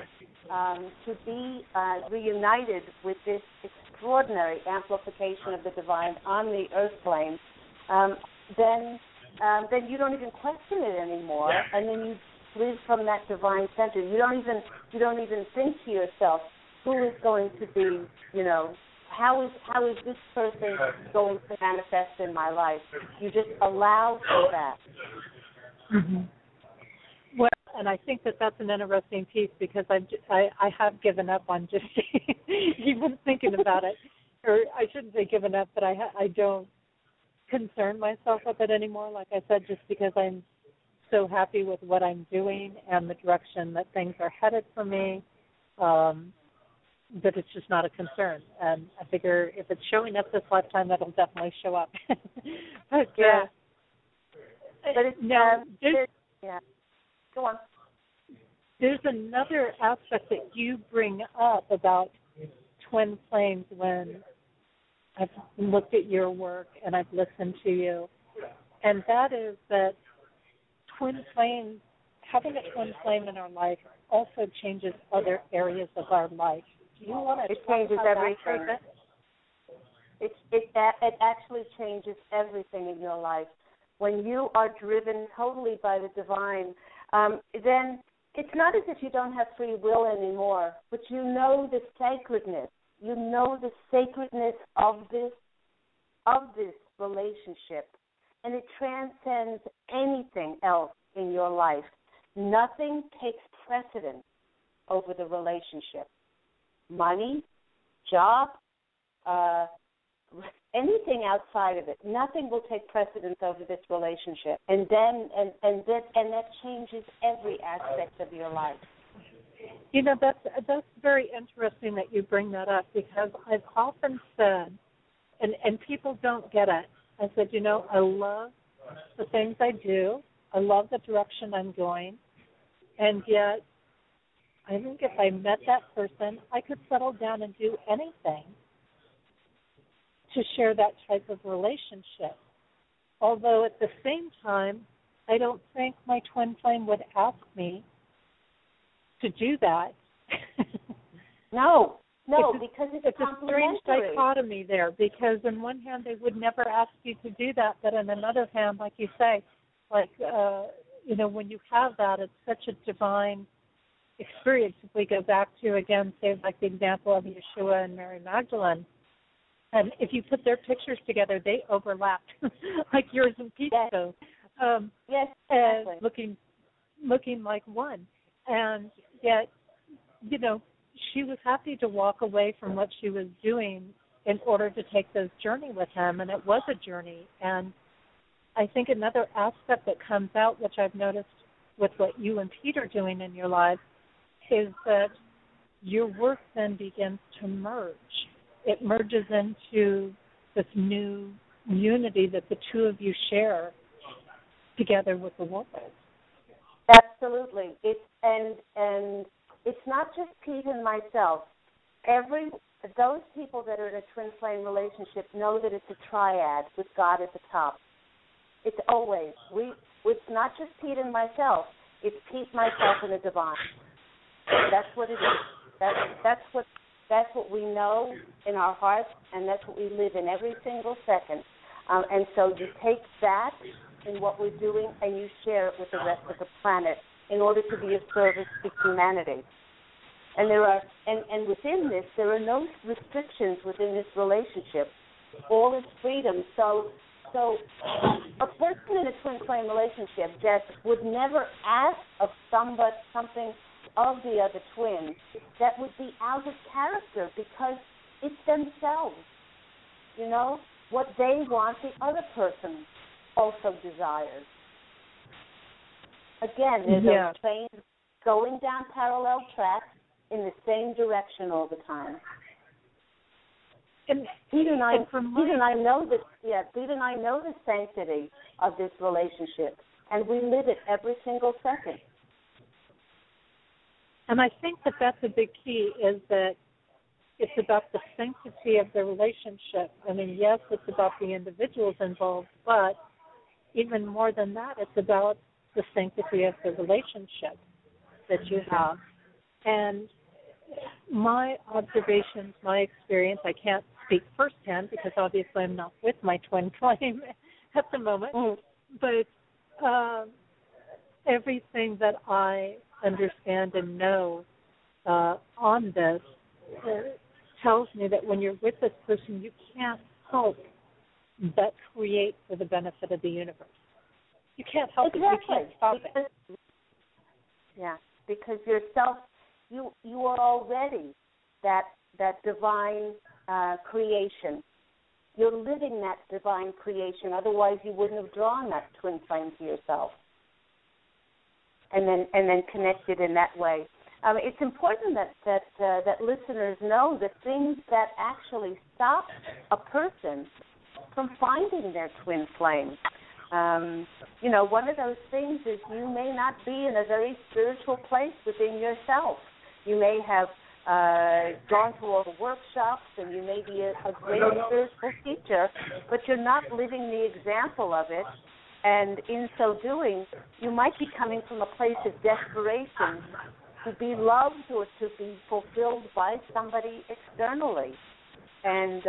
to be reunited with this extraordinary amplification of the divine on the earth plane, then you don't even question it anymore, and then you live from that divine center. You don't even think to yourself, who is going to be, you know, how is this person going to manifest in my life? You just allow for that. Mm-hmm. Well, and I think that's an interesting piece because I have given up on just even thinking about it, or I shouldn't say given up, but I don't concern myself with it anymore. Like I said, just because I'm so happy with what I'm doing and the direction that things are headed for me, that it's just not a concern. And I figure if it's showing up this lifetime, that'll definitely show up. But it's Go on. There's another aspect that you bring up about twin flames when I've looked at your work and I've listened to you, and that is that twin flames, having a twin flame in our life also changes other areas of our life. Do you want to talk about everything. That? It actually changes everything in your life. When you are driven totally by the divine, then it's not as if you don't have free will anymore, but you know the sacredness. You know the sacredness of this relationship, and it transcends anything else in your life. Nothing takes precedence over the relationship. Money, job, anything outside of it, nothing will take precedence over this relationship, and that changes every aspect of your life. You know, that's very interesting that you bring that up, because I've often said, and people don't get it, I said, you know, I love the things I do, I love the direction I'm going, and yet I think if I met that person, I could settle down and do anything to share that type of relationship. Although at the same time, I don't think my twin flame would ask me to do that. No, because it's a strange dichotomy there, because on one hand they would never ask you to do that, but on another hand, like you say, you know, when you have that, it's such a divine experience. If we go back to, again, say like the example of Yeshua and Mary Magdalene, and if you put their pictures together, they overlapped, like yours and Pico. Yes, exactly. Looking like one. And yet, you know, she was happy to walk away from what she was doing in order to take this journey with him, and it was a journey. And I think another aspect that comes out, which I've noticed with what you and Pete are doing in your lives, is that your work then begins to merge. It merges into this new unity that the two of you share, together with the woman. Absolutely. And it's not just Pete and myself. Those people that are in a twin flame relationship know that it's a triad with God at the top. It's always it's not just Pete and myself. It's Pete, myself, and the divine. That's what it is. That's what we know in our hearts, and that's what we live in every single second. And so you take that in what we're doing and you share it with the rest of the planet in order to be of service to humanity. And and within this, there are no restrictions within this relationship. All is freedom. So a person in a twin flame relationship, Jess, would never ask of something of the other twin that would be out of character because it's themselves. You know, what they want, the other person also desires. Again, there's those trains going down parallel tracks in the same direction all the time. And Pete and I know the sanctity of this relationship, and we live it every single second. And I think that that's a big key, is that it's about the sanctity of the relationship. I mean, yes, it's about the individuals involved, but even more than that, it's about the sanctity of the relationship that you have. And my observations, my experience, I can't speak firsthand because obviously I'm not with my twin flame at the moment, but everything that I understand and know on this tells me that when you're with this person, you can't help but create for the benefit of the universe. You can't help it. You can't stop it. Yeah, because yourself, you are already that divine creation. You're living that divine creation. Otherwise, you wouldn't have drawn that twin flame to yourself, and then connected in that way. It's important that listeners know the things that actually stop a person from finding their twin flame. One of those things is you may not be in a very spiritual place within yourself. You may have gone to all the workshops and you may be a great spiritual teacher, but you're not living the example of it. And in so doing, you might be coming from a place of desperation to be loved or to be fulfilled by somebody externally. And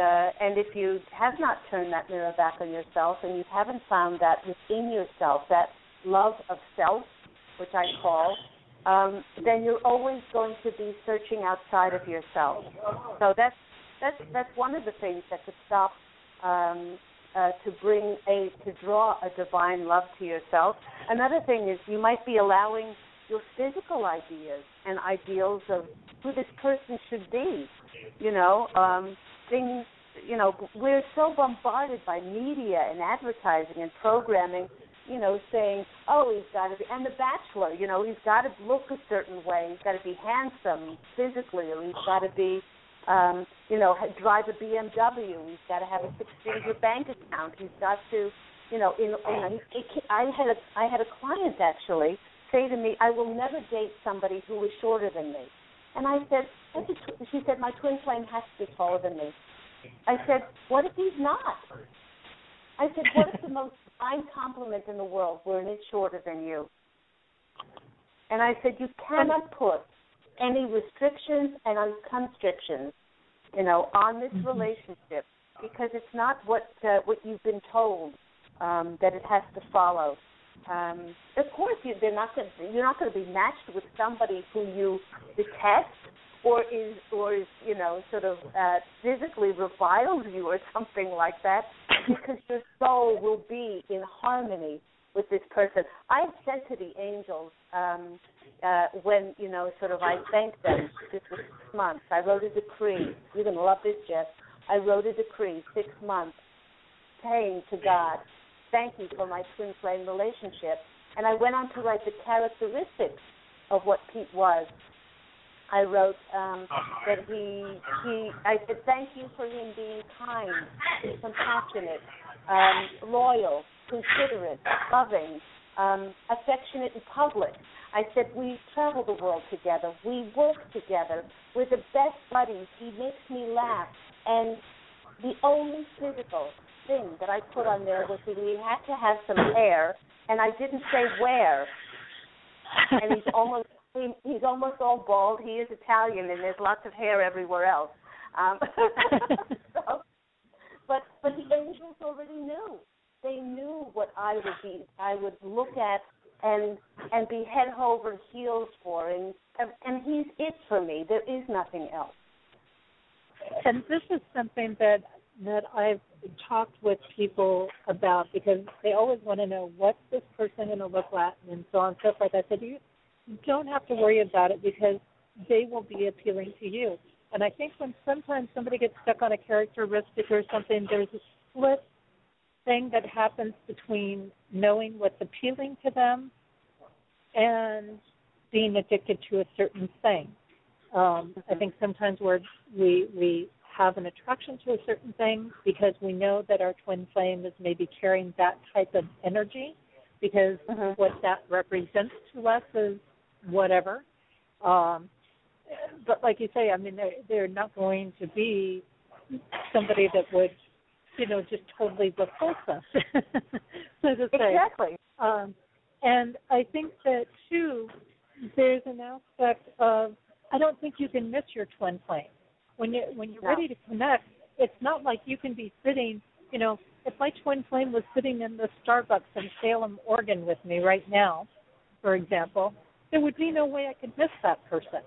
if you have not turned that mirror back on yourself and you haven't found that within yourself, that love of self, which I call, then you're always going to be searching outside of yourself. So that's one of the things that could stop to draw a divine love to yourself. Another thing is you might be allowing your physical ideas and ideals of who this person should be. Things, we're so bombarded by media and advertising and programming, saying, oh, he's got to be, and The Bachelor, he's got to look a certain way, he's got to be handsome physically, or he's got to be, drive a BMW, he's got to have a six-figure bank account, he's got to, I had a client actually say to me, I will never date somebody who is shorter than me. And I said, she said, my twin flame has to be taller than me. I said, what if he's not? I said, what if the most fine compliment in the world were an inch shorter than you? And I said, you cannot put any restrictions and constrictions, on this relationship because it's not what you've been told that it has to follow. Of course, you're not going to be matched with somebody who you detest or is physically reviles you or something like that, because your soul will be in harmony with this person. I have said to the angels when I thanked them. This was 6 months. I wrote a decree. You're going to love this, Jess. I wrote a decree, 6 months, saying to God, thank you for my twin flame relationship. And I went on to write the characteristics of what Pete was. I wrote that I said, thank you for him being kind, compassionate, loyal, considerate, loving, affectionate in public. I said, we travel the world together. We work together. We're the best buddies. He makes me laugh. And the only physical thing that I put on there was that he had to have some hair, and I didn't say where. And he's almost all bald. He is Italian, and there's lots of hair everywhere else. But the angels already knew. They knew what I would look at and be head over heels for, and he's it for me. There is nothing else. And this is something that I've talked with people about, because they always want to know, what's this person going to look like, and so on and so forth. I said, you don't have to worry about it, because they will be appealing to you. And I think when sometimes somebody gets stuck on a characteristic or something, there's a split thing that happens between knowing what's appealing to them and being addicted to a certain thing. I think sometimes we have an attraction to a certain thing because we know that our twin flame is maybe carrying that type of energy, because what that represents to us is whatever. But like you say, I mean, they're not going to be somebody that would, just totally repulse us, so to say. Exactly. And I think that, too, there's an aspect of, I don't think you can miss your twin flame. When you're ready to connect, it's not like you can be sitting, if my twin flame was sitting in the Starbucks in Salem, Oregon with me right now, for example, there would be no way I could miss that person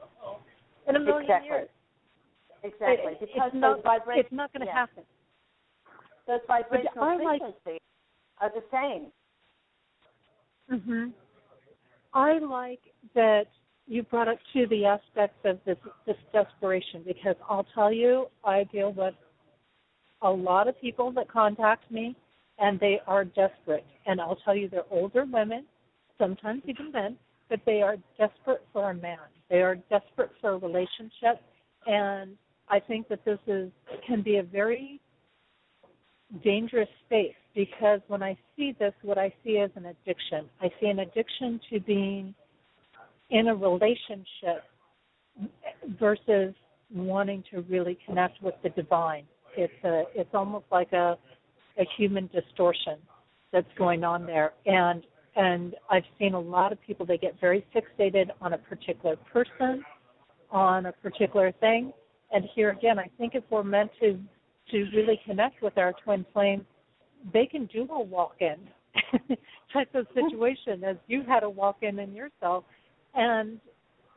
in a million years. Exactly. Because it's not going to happen. Those vibrational frequencies are the same. I like that you brought up, too, the aspects of this desperation, because I'll tell you, I deal with a lot of people that contact me, and they are desperate. And I'll tell you, they're older women, sometimes even men, but they are desperate for a man. They are desperate for a relationship, and I think that this can be a very dangerous space, because when I see this, what I see is an addiction. I see an addiction to being in a relationship versus wanting to really connect with the divine. It's almost like a human distortion that's going on there, and I've seen a lot of people, they get very fixated on a particular person, on a particular thing. And here again, I think if we're meant to really connect with our twin flame, they can do a walk-in type of situation, as you had a walk-in in yourself. And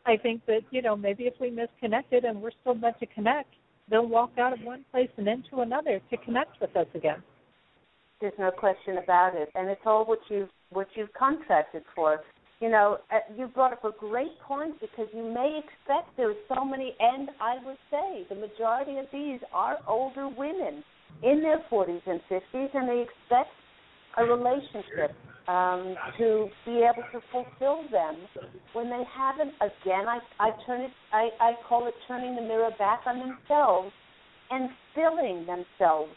I think that, maybe if we misconnected and we're still meant to connect, they'll walk out of one place and into another to connect with us again. There's no question about it. And it's all what you've contracted for. You brought up a great point, because you may expect there's so many, and I would say the majority of these are older women in their 40s and 50s, and they expect a relationship to be able to fulfill them when they haven't. Again, I call it turning the mirror back on themselves and filling themselves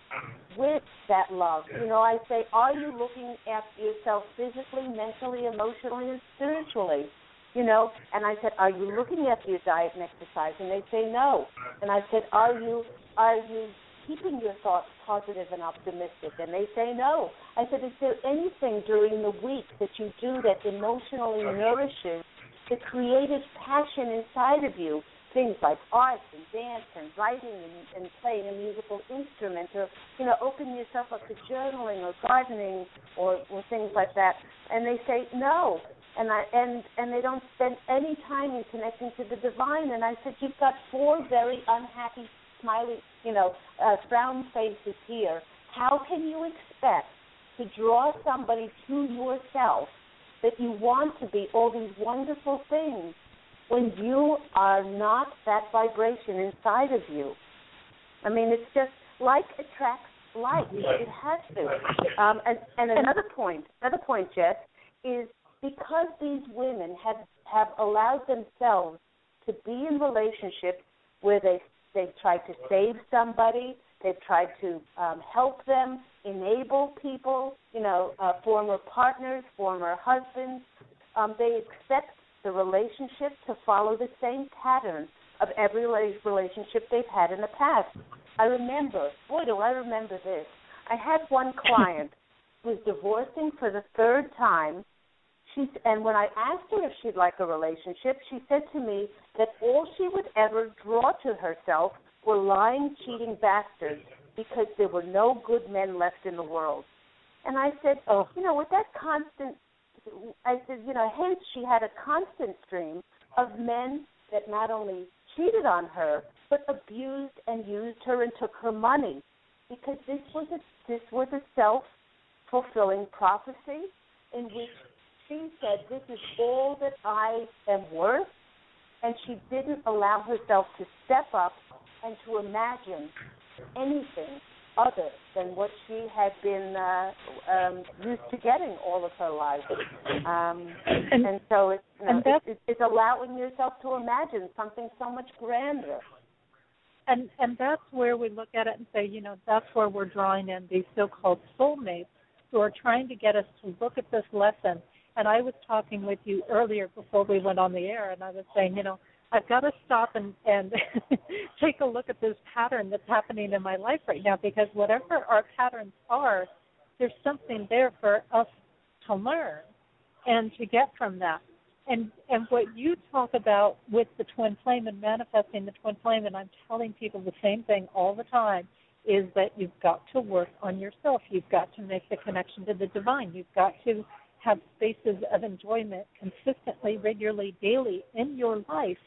with that love. I say, are you looking after yourself physically, mentally, emotionally, and spiritually? And I said, are you looking after your diet and exercise? And they say no. And I said, are you keeping your thoughts positive and optimistic? And they say no. I said, is there anything during the week that you do that emotionally nourishes the creative passion inside of you? Things like art and dance and writing and playing a musical instrument, or, opening yourself up to journaling or gardening or things like that. And they say no. And they don't spend any time in connecting to the divine. And I said, you've got 4 very unhappy, smiley, frown faces here. How can you expect to draw somebody to yourself that you want to be all these wonderful things when you are not that vibration inside of you? I mean, it's just like attracts like. It has to. And another point, Jess, is because these women have allowed themselves to be in relationships where they've tried to save somebody, They've tried to help them, enable people, former partners, former husbands. They expect the relationship to follow the same pattern of every relationship they've had in the past. I remember, boy, do I remember this. I had one client who was divorcing for the third time. And when I asked her if she'd like a relationship, she said to me that all she would ever draw to herself were lying, cheating bastards because there were no good men left in the world. And I said, with that constant, hence she had a constant stream of men that not only cheated on her, but abused and used her and took her money, because this was a self-fulfilling prophecy in which she said, this is all that I am worth, and she didn't allow herself to step up and to imagine anything other than what she had been used to getting all of her life. And so it's allowing yourself to imagine something so much grander. And that's where we look at it and say, that's where we're drawing in these so-called soulmates who are trying to get us to look at this lesson. And I was talking with you earlier before we went on the air, and I was saying, I've got to stop and take a look at this pattern that's happening in my life right now, because whatever our patterns are, there's something there for us to learn and to get from that. And what you talk about with the twin flame and manifesting the twin flame, and I'm telling people the same thing all the time, is that you've got to work on yourself. You've got to make the connection to the divine. You've got to have spaces of enjoyment consistently, regularly, daily in your life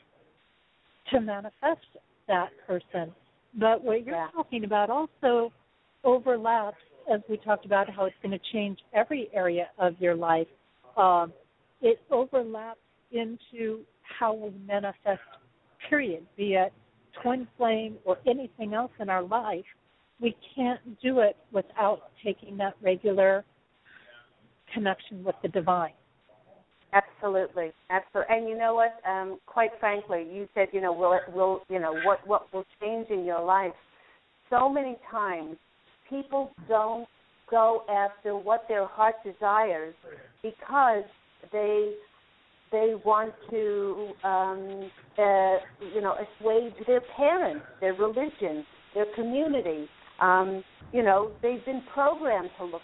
to manifest that person. But what you're talking about also overlaps, as we talked about, how it's going to change every area of your life. It overlaps into how we manifest, period, be it twin flame or anything else in our life. We can't do it without taking that regular connection with the divine. Absolutely. And you know what? Quite frankly, you said, what will change in your life? So many times, people don't go after what their heart desires because they want to, assuage their parents, their religion, their community. They've been programmed to look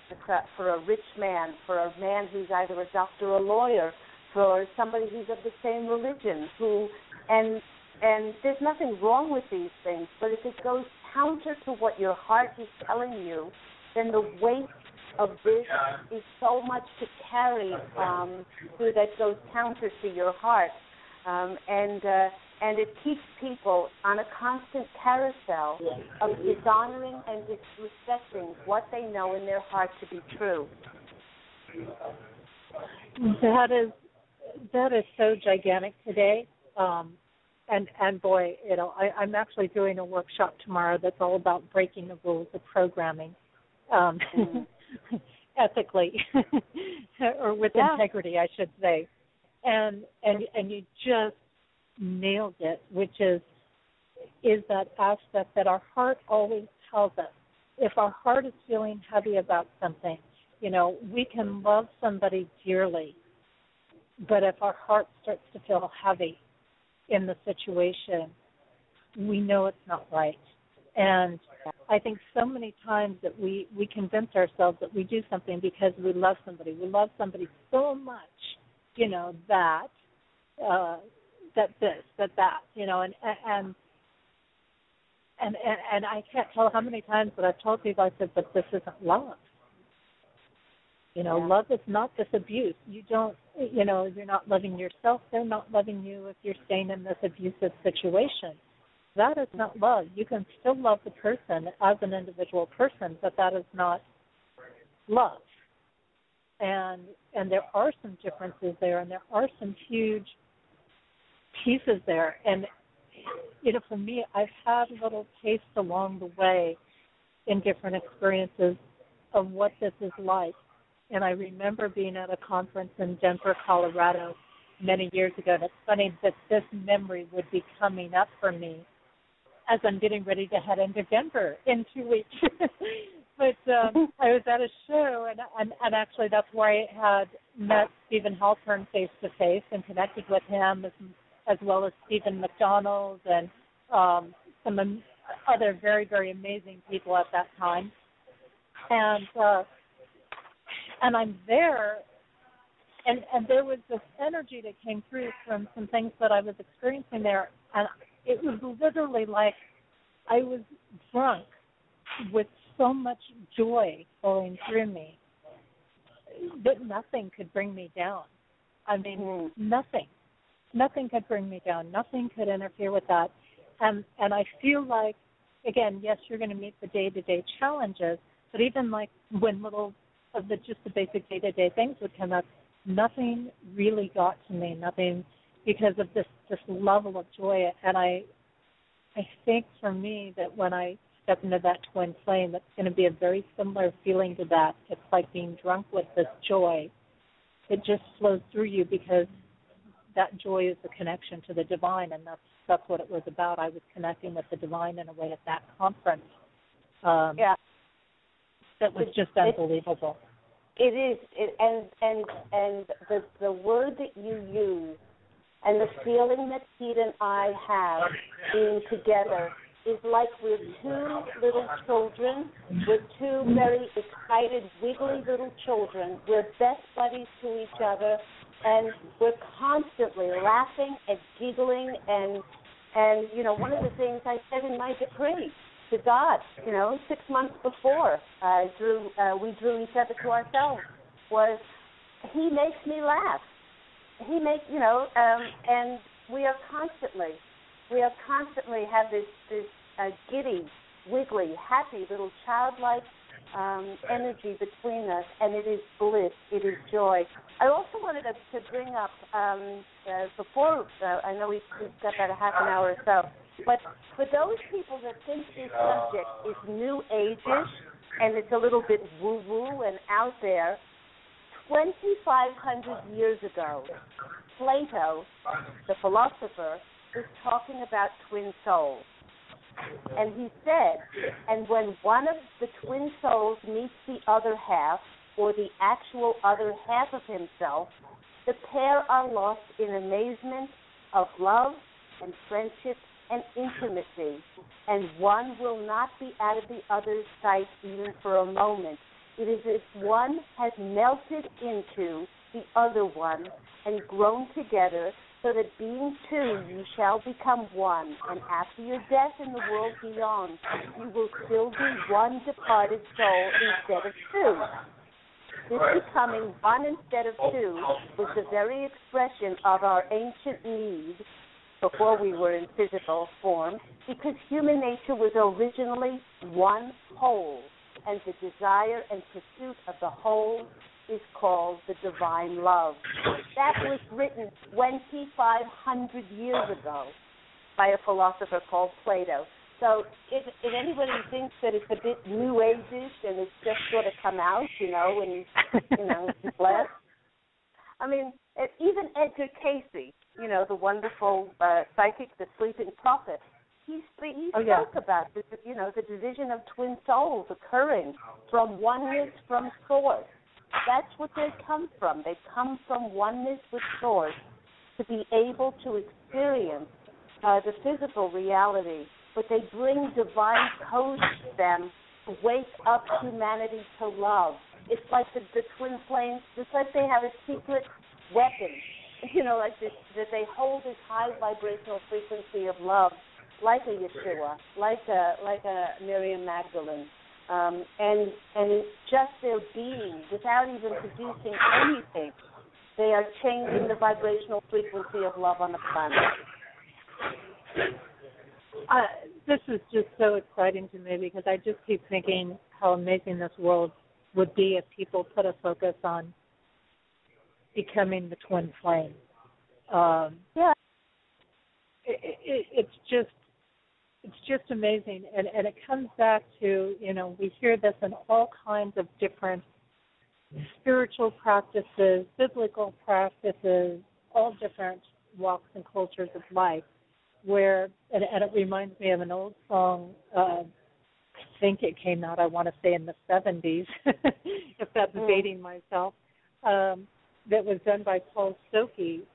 for a rich man, for a man who's either a doctor or a lawyer, for somebody who's of the same religion, and there's nothing wrong with these things, but if it goes counter to what your heart is telling you, then the weight of this is so much to carry through that goes counter to your heart. And it keeps people on a constant carousel of dishonoring and disrespecting what they know in their heart to be true. That is so gigantic today. And boy, I'm actually doing a workshop tomorrow that's all about breaking the rules of programming, ethically, or with integrity, I should say. And you just nailed it, which is that aspect that our heart always tells us. If our heart is feeling heavy about something, we can love somebody dearly, but if our heart starts to feel heavy in the situation, we know it's not right. And I think so many times that we convince ourselves that we do something because we love somebody. We love somebody so much, that and I can't tell how many times that I've told people, I said, but this isn't love. Love is not this abuse. You don't, you're not loving yourself. They're not loving you if you're staying in this abusive situation. That is not love. You can still love the person as an individual person, but that is not love. And there are some differences there, and there are some huge pieces there. And, for me, I've had little tastes along the way in different experiences of what this is like. And I remember being at a conference in Denver, Colorado many years ago. And it's funny that this memory would be coming up for me as I'm getting ready to head into Denver in 2 weeks. But I was at a show, and actually that's where I had met Stephen Halpern face-to-face and connected with him, as well as Stephen McDonald and some other very, very amazing people at that time. And I'm there, and there was this energy that came through from some things that I was experiencing there, and it was literally like I was drunk with so much joy flowing through me that nothing could bring me down. I mean, nothing. Nothing could bring me down. Nothing could interfere with that. And I feel like, again, yes, you're going to meet the day-to-day challenges, but even like when little of just the basic day-to-day things would come up, nothing really got to me, nothing, because of this level of joy. And I think for me that when I step into that twin flame, it's going to be a very similar feeling to that. It's like being drunk with this joy. It just flows through you because that joy is the connection to the divine, and that's what it was about. I was connecting with the divine in a way at that conference. That was just unbelievable. It is, and the word that you use and the feeling that Pete and I have being together is like we're two little children. We're two very excited, wiggly little children. We're best buddies to each other, and we're constantly laughing and giggling. And you know, one of the things I said in my decree to God, 6 months before we drew each other to ourselves, was He makes me laugh. He makes, and we are constantly have this giddy, wiggly, happy little childlike energy between us, and it is bliss, it is joy. I also wanted to bring up before I know we've got about a half an hour or so. But for those people that think this subject is new age-ish and it's a little bit woo-woo and out there, 2,500 years ago, Plato, the philosopher, was talking about twin souls. And he said, and when one of the twin souls meets the other half, or the actual other half of himself, the pair are lost in amazement of love and friendship and intimacy, and one will not be out of the other's sight even for a moment. It is as one has melted into the other one and grown together, so that being two, you shall become one, and after your death in the world beyond, you will still be one departed soul instead of two. This becoming one instead of two was the very expression of our ancient need before we were in physical form, because human nature was originally one whole, and the desire and pursuit of the whole is called the divine love. That was written 2,500 years ago by a philosopher called Plato. So if anybody thinks that it's a bit new age-ish and it's just sort of come out, and blessed, I mean, even Edgar Cayce, the wonderful psychic, the sleeping prophet, he spoke about the division of twin souls occurring from oneness from source. That's what they come from. They come from oneness with source to be able to experience the physical reality, but they bring divine codes to them to wake up humanity to love. It's like the twin flames, just like they have a secret weapon, like this, that they hold this high vibrational frequency of love, like a Yeshua, like a Miriam Magdalene. And it's just their being, without even producing anything, they are changing the vibrational frequency of love on the planet. This is just so exciting to me, because I just keep thinking how amazing this world would be if people put a focus on becoming the twin flame. It's just amazing, and it comes back to, we hear this in all kinds of different spiritual practices, biblical practices, all different walks and cultures of life. where, and it reminds me of an old song, I think it came out, I want to say in the 70s, if that's dating myself, that was done by Paul Stokke.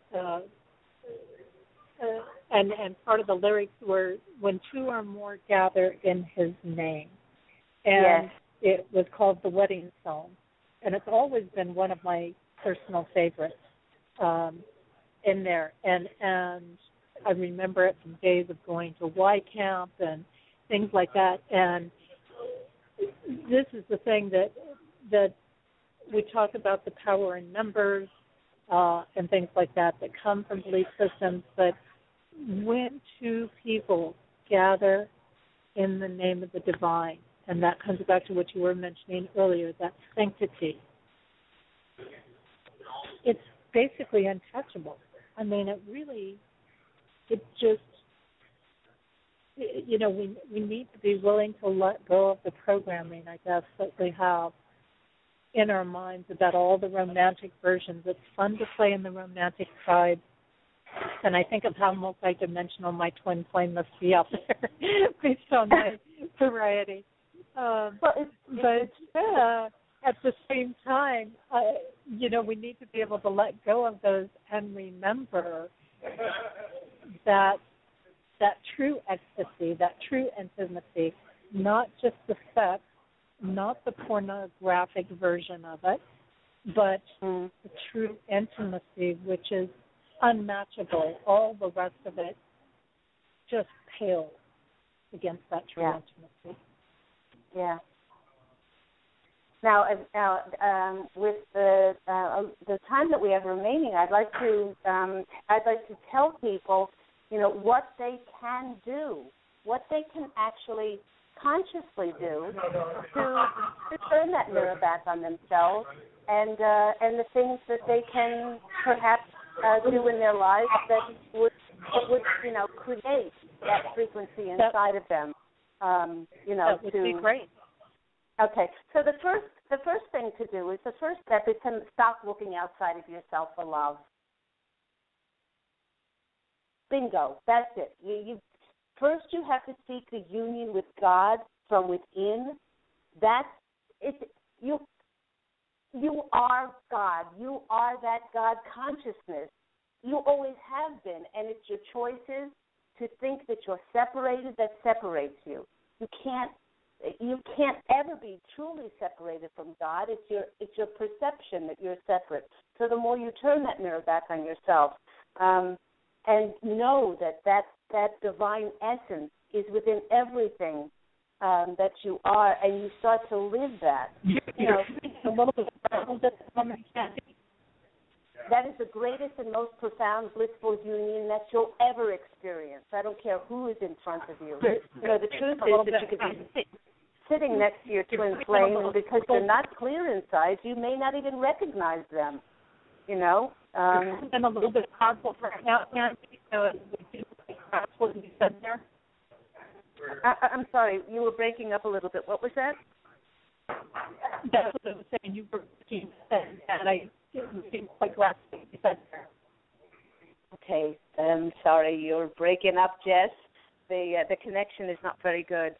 And part of the lyrics were, when two or more gather in his name. And it was called The Wedding Song. And it's always been one of my personal favorites in there. And I remember it from days of going to Y Camp and things like that. And this is the thing that we talk about, the power in numbers and things like that come from belief systems. But when two people gather in the name of the divine, and that comes back to what you were mentioning earlier, that sanctity, it's basically untouchable. I mean, it just, you know, we need to be willing to let go of the programming, I guess, that we have in our minds about all the romantic versions. It's fun to play in the romantic side, and I think of how multidimensional my twin flame must be out there based on my variety. But at the same time, you know, we need to be able to let go of those and remember that true ecstasy, that true intimacy, not just the sex, not the pornographic version of it, but the true intimacy, which is unmatchable. All the rest of it just pales against that true intimacy. Yeah. Now, with the time that we have remaining, I'd like to tell people, you know, what they can do, what they can actually consciously do to turn that mirror back on themselves, and the things that they can perhaps do in their lives that would you know, create that frequency inside of them. You know, that would be great. Okay, so the first thing to do is, the first step is to stop looking outside of yourself for love. Bingo, that's it. First you have to seek the union with God from within. That's it. You are God. You are that God consciousness. You always have been, and it's your choices to think that you're separated that separates you. You can't ever be truly separated from God. It's your perception that you're separate. So the more you turn that mirror back on yourself, and know that divine essence is within everything that you are, and you start to live that. You know, a little bit that is the greatest and most profound blissful union that you'll ever experience. I don't care who is in front of you. You know, the truth is that you could be sitting next to your twin flame, and because they're not clear inside, you may not even recognize them. You know? It's been a little bit powerful for now, Nancy, so that's what you said there. I'm sorry, you were breaking up a little bit. What was that? That's what I was saying. You were saying that I didn't quite grasp what you said there. Okay, I'm sorry, you're breaking up, Jess. The connection is not very good.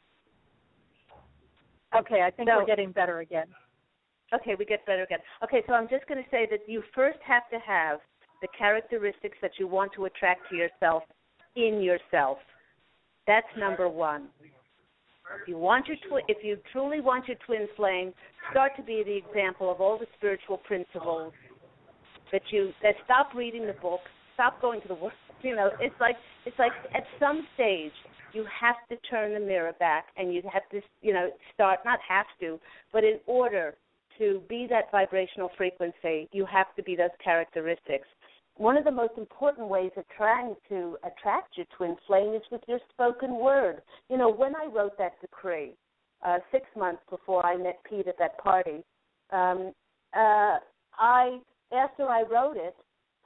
Okay, I think we're getting better again. Okay, we get better again. Okay, so I'm just going to say that you first have to have the characteristics that you want to attract to yourself in yourself. That's number one. If you truly want your twin flame, start to be the example of all the spiritual principles that stop reading the book, stop going to the work. You know, it's like at some stage you have to turn the mirror back, and you have to, you know, start, not have to, but in order to be that vibrational frequency, you have to be those characteristics. One of the most important ways of trying to attract your twin flame is with your spoken word. You know, when I wrote that decree 6 months before I met Pete at that party, after I wrote it,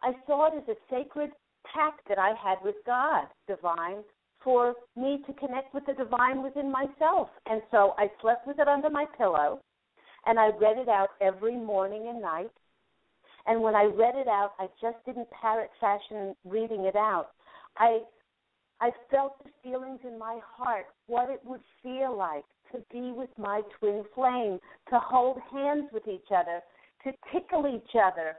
I saw it as a sacred pact that I had with God, divine, for me to connect with the divine within myself. And so I slept with it under my pillow, and I read it out every morning and night. And when I read it out, I just didn't parrot fashion reading it out. I I felt the feelings in my heart, what it would feel like to be with my twin flame, to hold hands with each other, to tickle each other,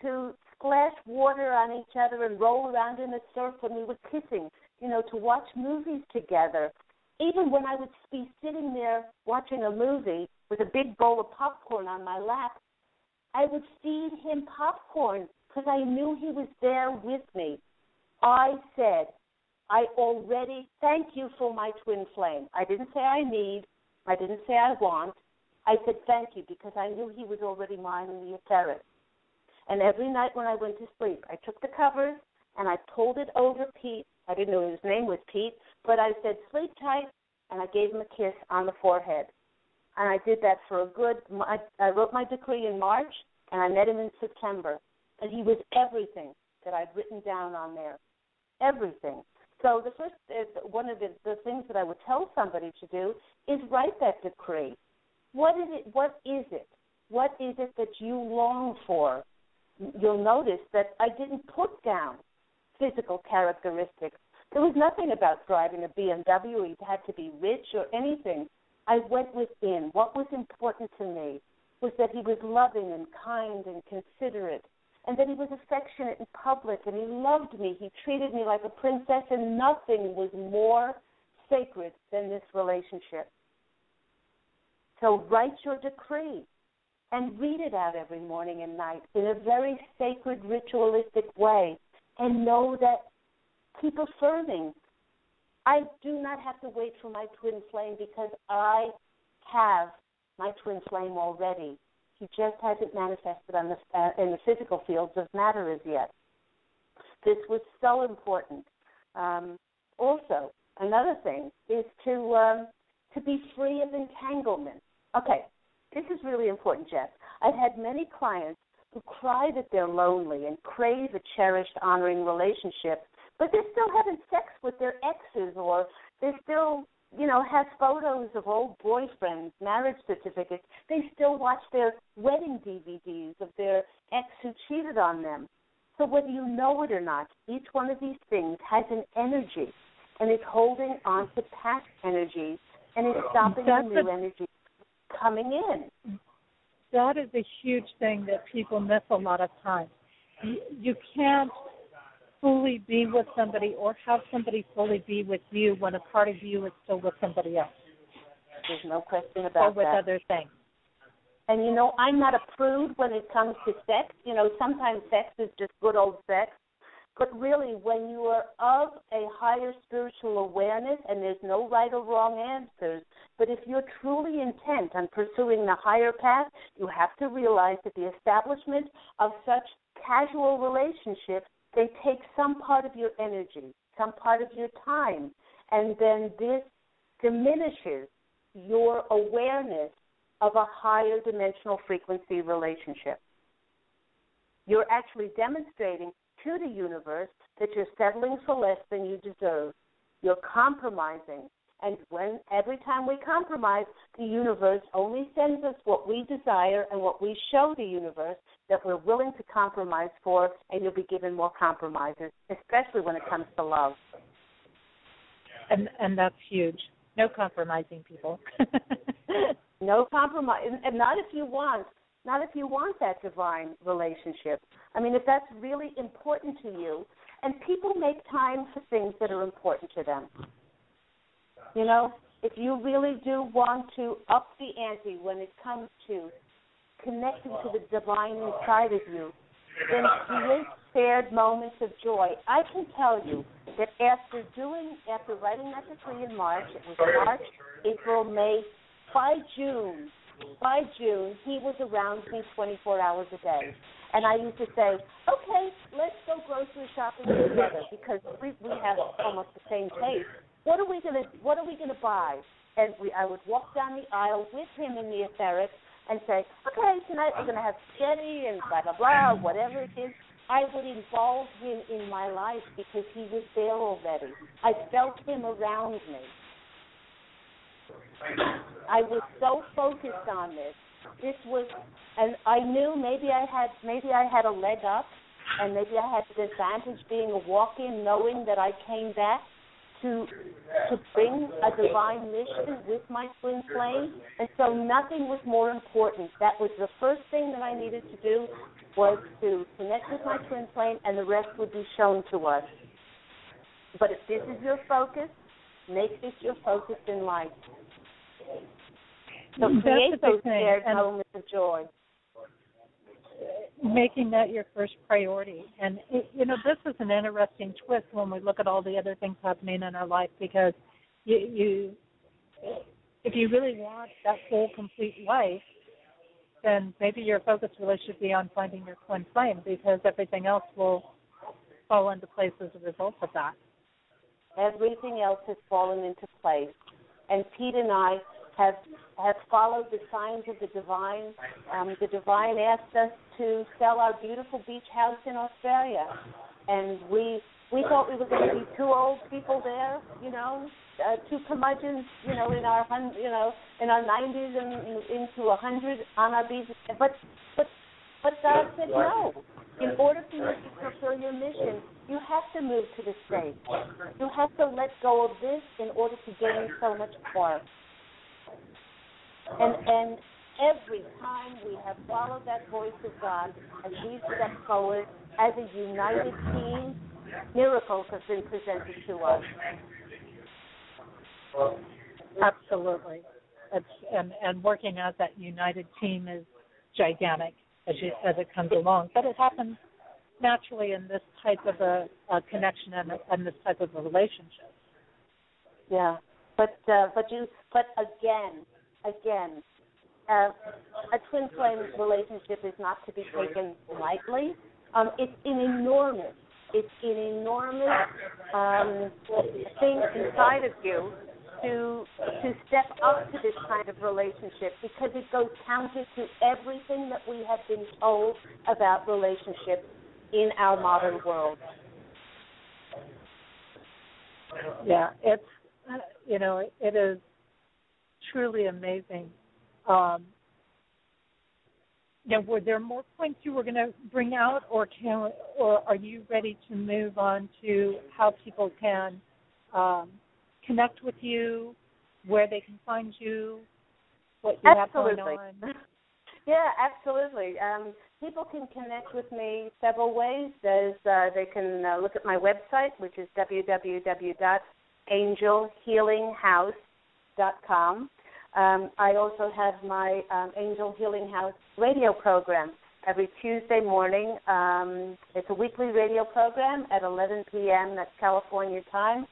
to splash water on each other and roll around in a surf when we were kissing, to watch movies together. Even when I would be sitting there watching a movie with a big bowl of popcorn on my lap, I would feed him popcorn because I knew he was there with me. I said, I already thank you for my twin flame. I didn't say I need. I didn't say I want. I said thank you because I knew he was already mine in the etheric. And every night when I went to sleep, I took the covers and I pulled it over Pete. I didn't know his name was Pete, but I said, sleep tight, and I gave him a kiss on the forehead. And I did that for I wrote my decree in March, and I met him in September. And he was everything that I'd written down on there, everything. So the first, one of the things that I would tell somebody to do is write that decree. What is it? What is it? What is it that you long for? You'll notice that I didn't put down physical characteristics. There was nothing about driving a BMW. He had to be rich or anything. I went within. What was important to me was that he was loving and kind and considerate, and that he was affectionate in public, and he loved me. He treated me like a princess, and nothing was more sacred than this relationship. So write your decree and read it out every morning and night in a very sacred, ritualistic way, and know that, keep affirming, I do not have to wait for my twin flame because I have my twin flame already. He just hasn't manifested on in the physical fields of matter as yet. This was so important. Also, another thing is to be free of entanglement. Okay, this is really important, Jess. I've had many clients who cry that they're lonely and crave a cherished, honoring relationship, but they're still having sex with their exes, or they're still, have photos of old boyfriends, marriage certificates. They still watch their wedding DVDs of their ex who cheated on them. So whether you know it or not, each one of these things has an energy, and it's holding on to past energies, and it's stopping the new energy coming in. That is a huge thing that people miss a lot of times. You can't fully be with somebody or have somebody fully be with you when a part of you is still with somebody else. There's no question about that. Or with other things. And, I'm not a prude when it comes to sex. Sometimes sex is just good old sex. But really, when you are of a higher spiritual awareness, and there's no right or wrong answers, but if you're truly intent on pursuing the higher path, you have to realize that the establishment of such casual relationships, they take some part of your energy, some part of your time, and then this diminishes your awareness of a higher dimensional frequency relationship. You're actually demonstrating to the universe that you're settling for less than you deserve. You're compromising. And every time we compromise, the universe only sends us what we desire and what we show the universe that we're willing to compromise for, and you'll be given more compromises, especially when it comes to love. And that's huge. No compromising, people. No compromise, and not if you want that divine relationship. I mean, if that's really important to you, and people make time for things that are important to them. If you really do want to up the ante when it comes to connecting to the divine inside of you, then create shared moments of joy. I can tell you that after writing that decree in March, it was March, April, May, by June, he was around me 24 hours a day. And I used to say, okay, let's go grocery shopping together because we have almost the same taste. What are we gonna buy? And I would walk down the aisle with him in the etheric and say, okay, tonight we're gonna have spaghetti and blah blah blah, whatever it is. I would involve him in my life because he was there already. I felt him around me. I was so focused on this. This was, and I knew maybe I had a leg up and maybe I had the advantage being a walk-in, knowing that I came back to bring a divine mission with my twin flame, and so nothing was more important. That was the first thing that I needed to do, was to connect with my twin flame, and the rest would be shown to us. But if this is your focus, make this your focus in life. So create those shared moments of joy. Making that your first priority. And, this is an interesting twist when we look at all the other things happening in our life, because if you really want that whole, complete life, then maybe your focus really should be on finding your twin flame, because everything else will fall into place as a result of that. Everything else has fallen into place. And Pete and I have followed the signs of the divine. The divine asked us to sell our beautiful beach house in Australia, and we thought we were going to be two old people there, two curmudgeons, in our 90s and into 100 on our beach. But God said no. In order for you to fulfill your mission, you have to move to the States. You have to let go of this in order to gain so much more. And every time we have followed that voice of God, as we step forward as a united team, miracles have been presented to us. Absolutely. And working as that united team is gigantic as it comes along. But it happens naturally in this type of a connection and this type of a relationship. Yeah. But again, a twin flame relationship is not to be taken lightly. It's an enormous thing inside of you to step up to this kind of relationship, because it goes counter to everything that we have been told about relationships in our modern world. Yeah, it's it is truly amazing. Were there more points you were going to bring out, or are you ready to move on to how people can connect with you, where they can find you, what you have going on? Yeah, absolutely. People can connect with me several ways. They can look at my website, which is www.angelhealinghouse.com. I also have my Angel Healing House radio program every Tuesday morning. It's a weekly radio program at 11 p.m. That's California time.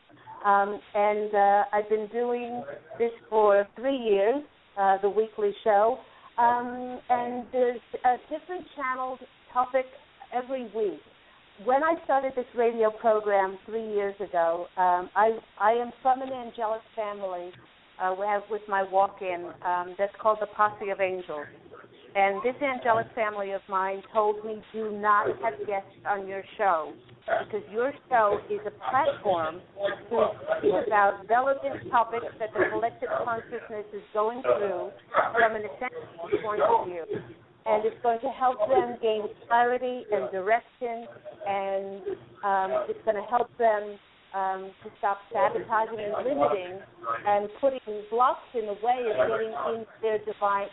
And I've been doing this for 3 years, the weekly show. And there's a different channeled topic every week. When I started this radio program 3 years ago, I am from an angelic family with my walk-in that's called the Posse of Angels. And this angelic family of mine told me, do not have guests on your show, because your show is a platform to speak about relevant topics that the collective consciousness is going through from an essential point of view. And it's going to help them gain clarity and direction, and it's going to help them to stop sabotaging and limiting and putting blocks in the way of getting into their divine,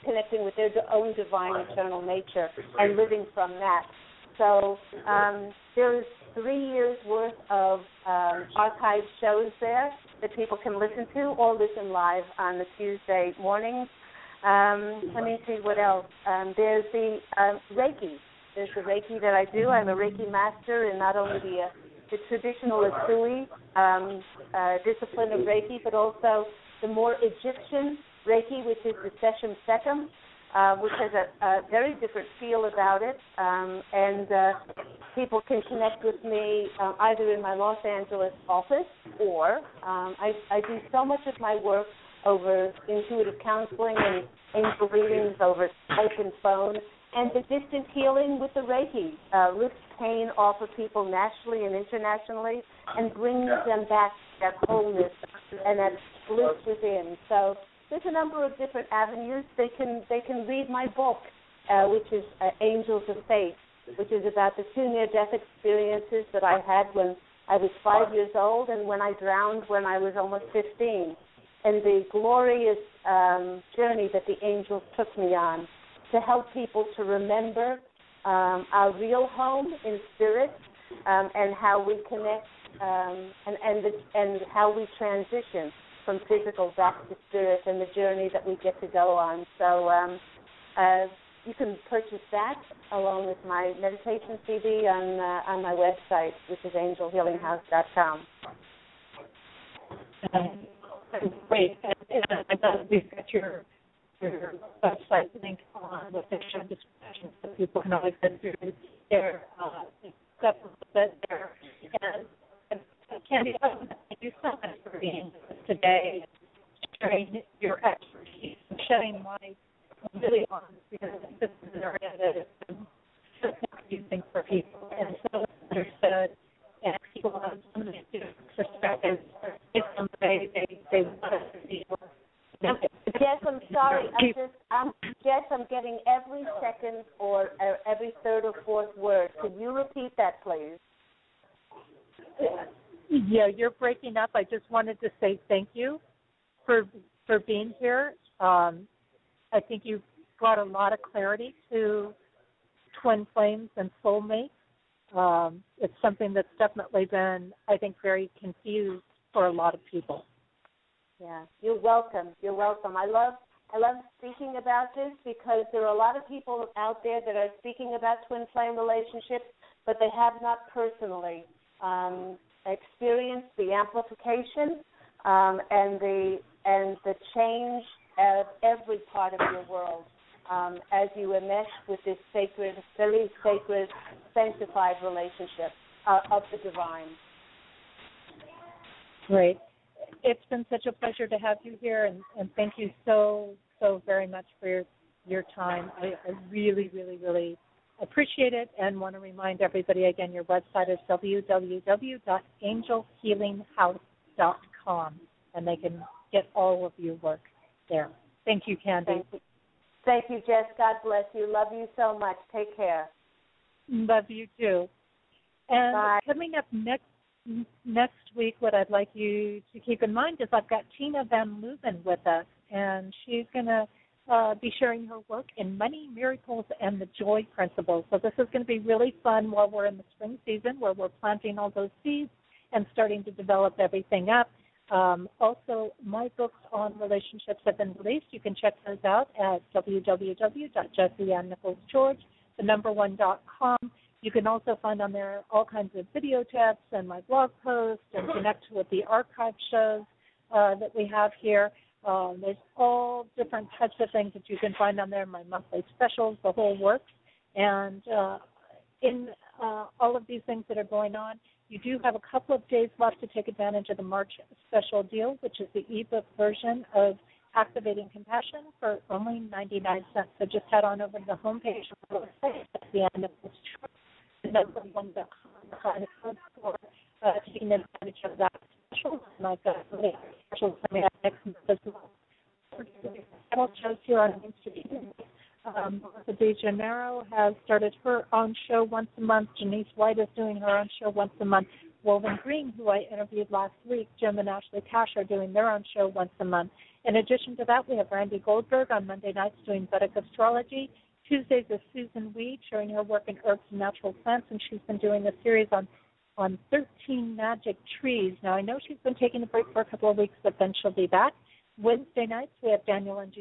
connecting with their own divine eternal nature and living from that. So there's 3 years worth of archived shows there that people can listen to or listen live on the Tuesday mornings. Let me see what else. There's the Reiki. There's the Reiki that I do. I'm a Reiki master in not only the traditional Asui discipline of Reiki, but also the more Egyptian Reiki, which is the Seshem Sekem, which has a very different feel about it. And people can connect with me either in my Los Angeles office, or I do so much of my work over intuitive counseling and angel readings over Skype and phone, and the distant healing with the Reiki lifts pain off of people nationally and internationally and brings them back to that wholeness and that bliss within. So there's a number of different avenues. They can read my book, which is Angels of Faith, which is about the 2 near-death experiences that I had when I was 5 years old and when I drowned when I was almost 15, and the glorious journey that the angels took me on to help people to remember our real home in spirit, and how we connect, and how we transition from physical back to spirit, and the journey that we get to go on. So you can purchase that along with my meditation CD on my website, which is angelhealinghouse.com. Great. And I know we've got your website link on with the show description, so people can always go through their stuff a little bit there. And Candy, thank you so much for being with us today, sharing your expertise and shedding light really on, because this is an area that has been so confusing for people and so understood, and people have so many different perspectives. They want us to be more. Jess, I'm sorry. Jess, I'm getting every second or every third or fourth word. Could you repeat that, please? Yeah, you're breaking up. I just wanted to say thank you for being here. I think you've brought a lot of clarity to twin flames and soulmates. It's something that's definitely been, I think, very confused for a lot of people. Yeah, you're welcome. You're welcome. I love speaking about this because there are a lot of people out there that are speaking about twin flame relationships, but they have not personally experienced the amplification and the change of every part of your world as you enmesh with this sacred, very sacred, sanctified relationship of the divine. Great. It's been such a pleasure to have you here, and thank you so very much for your time. I really, really, really appreciate it, and want to remind everybody again, your website is www.angelhealinghouse.com, and they can get all of your work there. Thank you, Candy. Thank you, Jess. God bless you. Love you so much. Take care. Love you too. And bye. Coming up next week, what I'd like you to keep in mind is I've got Tina Van Leuven with us, and she's going to be sharing her work in money, miracles, and the joy principles. So this is going to be really fun while we're in the spring season, where we're planting all those seeds and starting to develop everything up. Also, my books on relationships have been released. You can check those out at www.jessieannnicholsgeorge1.com. You can also find on there all kinds of video tips and my blog posts, and connect with the archive shows that we have here. There's all different types of things that you can find on there, my monthly specials, the whole works. And in all of these things that are going on, you do have a couple of days left to take advantage of the March special deal, which is the ebook version of Activating Compassion for only 99 cents. So just head on over to the homepage of the website at the end of this show, the number one.com, find a code for taking advantage of that special. And I've got some specials coming up next month as well. Several shows here on Main Street. Melissa DeGennaro has started her own show once a month. Janice White is doing her own show once a month. Woven Green, who I interviewed last week, Jim and Ashley Cash are doing their own show once a month. In addition to that, we have Randy Goldberg on Monday nights doing Vedic astrology. Tuesdays is Susan Weed sharing her work in herbs and natural plants, and she's been doing a series on 13 magic trees. Now, I know she's been taking a break for a couple of weeks, but then she'll be back. Wednesday nights, we have Daniel and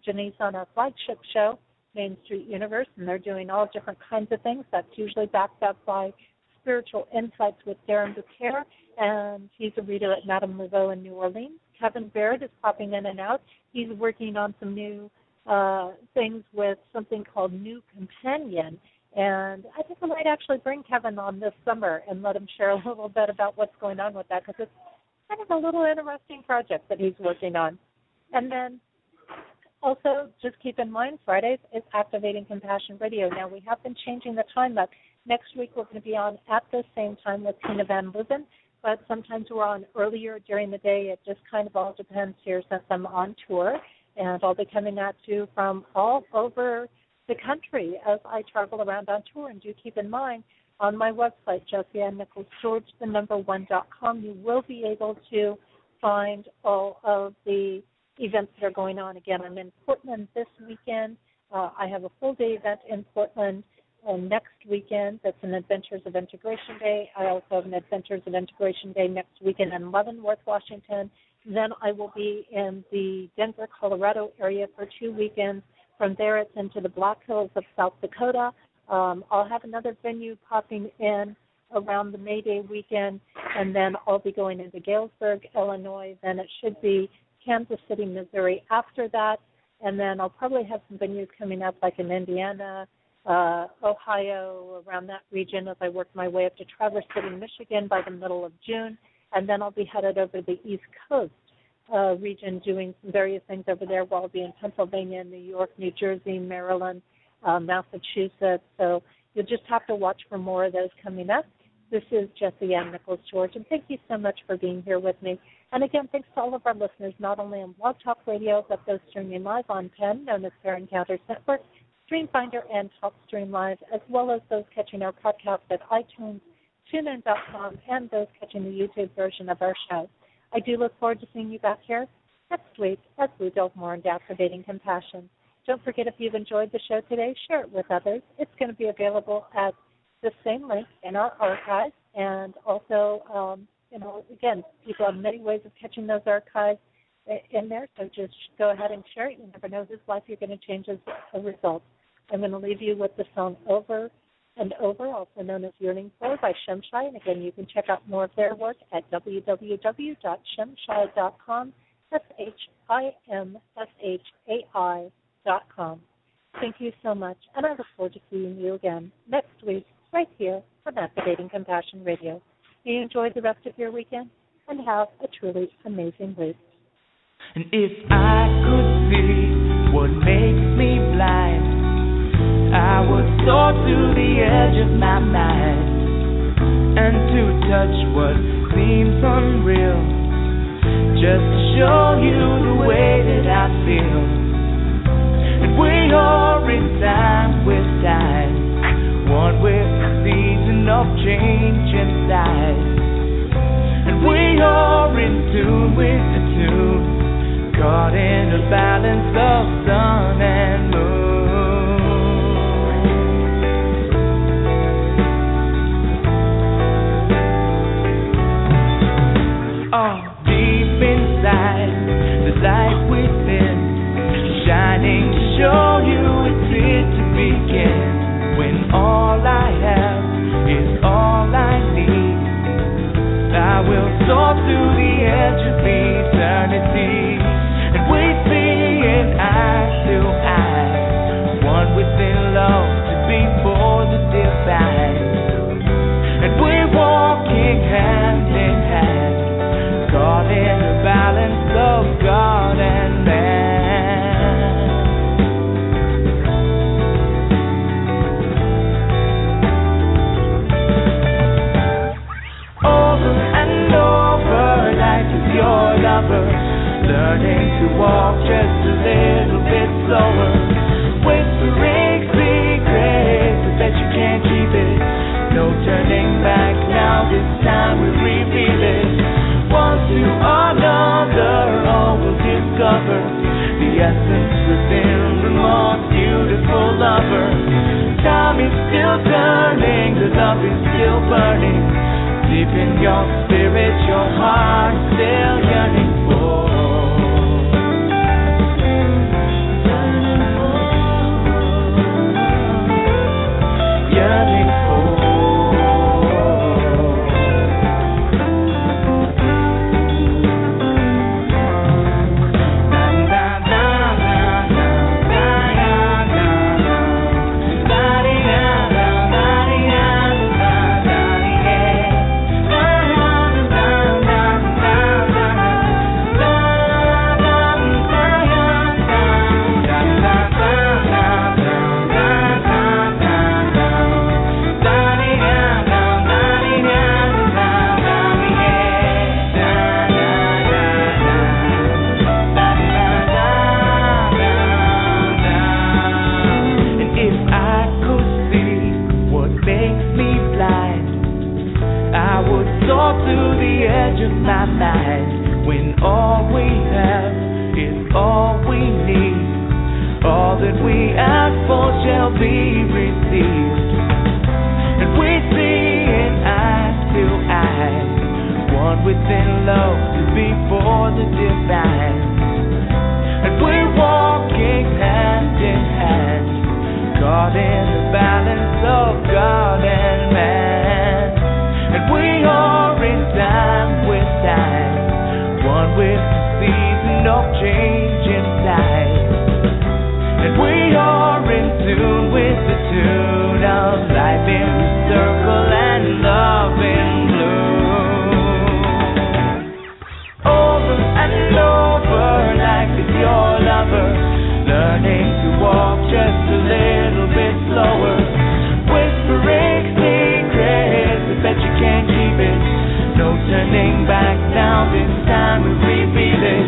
Janice on our flagship show, Main Street Universe, and they're doing all different kinds of things. That's usually backed up by spiritual insights with Darren Bouquet, and he's a reader at Madame Laveau in New Orleans. Kevin Baird is popping in and out. He's working on some new things with something called New Companion, and I think I might actually bring Kevin on this summer and let him share a little bit about what's going on with that, because it's kind of a little interesting project that he's working on. And then also, just keep in mind, Fridays is Activating Compassion Radio. Now, we have been changing the time up. Next week, we're going to be on at the same time with Tina Van Leuven, but sometimes we're on earlier during the day. It just kind of all depends here since I'm on tour, and I'll be coming at you from all over the country as I travel around on tour. And do keep in mind, on my website, JessiAnnNicholsGeorge1.com, you will be able to find all of the events that are going on. Again, I'm in Portland this weekend. I have a full-day event in Portland next weekend. That's an Adventures of Integration Day. I also have an Adventures of Integration Day next weekend in Leavenworth, Washington. Then I will be in the Denver, Colorado area for 2 weekends. From there, it's into the Black Hills of South Dakota. I'll have another venue popping in around the May Day weekend, and then I'll be going into Galesburg, Illinois. Then it should be Kansas City, Missouri after that, and then I'll probably have some venues coming up like in Indiana, Ohio, around that region as I work my way up to Traverse City, Michigan by the middle of June, and then I'll be headed over to the East Coast region doing some various things over there while I'll be in Pennsylvania, New York, New Jersey, Maryland, Massachusetts. So you'll just have to watch for more of those coming up. This is Jessie Ann Nichols George, and thank you so much for being here with me. And again, thanks to all of our listeners, not only on Blog Talk Radio, but those streaming live on PEN, known as Fair Encounters Network, StreamFinder, and TalkStream Live, as well as those catching our podcast at iTunes, TuneIn.com, and those catching the YouTube version of our show. I do look forward to seeing you back here next week as we delve more into activating compassion. Don't forget, if you've enjoyed the show today, share it with others. It's going to be available at the same link in our archives, and also, again, people have many ways of catching those archives in there, so just go ahead and share it. You never know whose life you're going to change as a result. I'm going to leave you with the song Over and Over, also known as Yearning For, by Shemshai, and again, you can check out more of their work at www.shemshai.com, SHIMSHAI.com. Thank you so much, and I look forward to seeing you again next week, right here on Activating Compassion Radio. May you enjoy the rest of your weekend and have a truly amazing week. And if I could see what makes me blind, I would soar to the edge of my mind, and to touch what seems unreal, just to show you the way that I feel. And we are in time with time, one with the season of change inside. And we are in tune with the tune, caught in a balance of sun and moon. Oh, deep inside, the light within, shining to show you it's here to begin. When all I have is all I need, I will soar to the edge of eternity. And we see it eye to eye, one within love to be for the divine. And we're walking hand in hand, caught in the balance of God and man. Over and over, life is your lover, learning to walk just a little bit slower, whispering secrets, but that you can't keep it. No turning back now, this time we reveal it. One to another, all will discover the essence within the most beautiful lover. Time is still turning, the love is still burning. Deep in your spirit, your heart still yearning for. Yearning for. to the edge of my mind when all we have is all we need. All that we ask for shall be received. And we see in eye to eye, one within love to be for the divine. And we're walking hand in hand, caught in the balance of God and man. And we are in time with time, one with the season of change inside. And we are in tune with the tune of life in the circle and love in bloom. Over and over, life is your lover, learning to walk just a little bit slower, whispering secrets, I bet you can't keep it. No turning back now, this time we reveal it.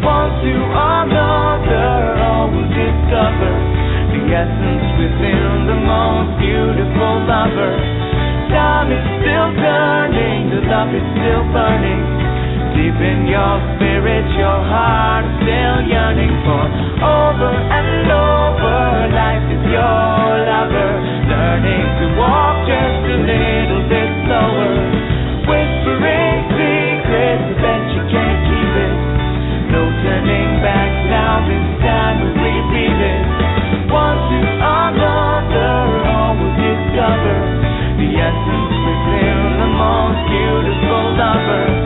One to another, all will discover the essence within the most beautiful lover. Time is still turning, the love is still burning. Deep in your spirit, your heart is still yearning for. Over and over, life is your lover, learning to walk just a little bit slower, whispering secrets, I bet you can't keep it. No turning back now, this time we repeat it. One to another, all will discover the essence within the most beautiful lover.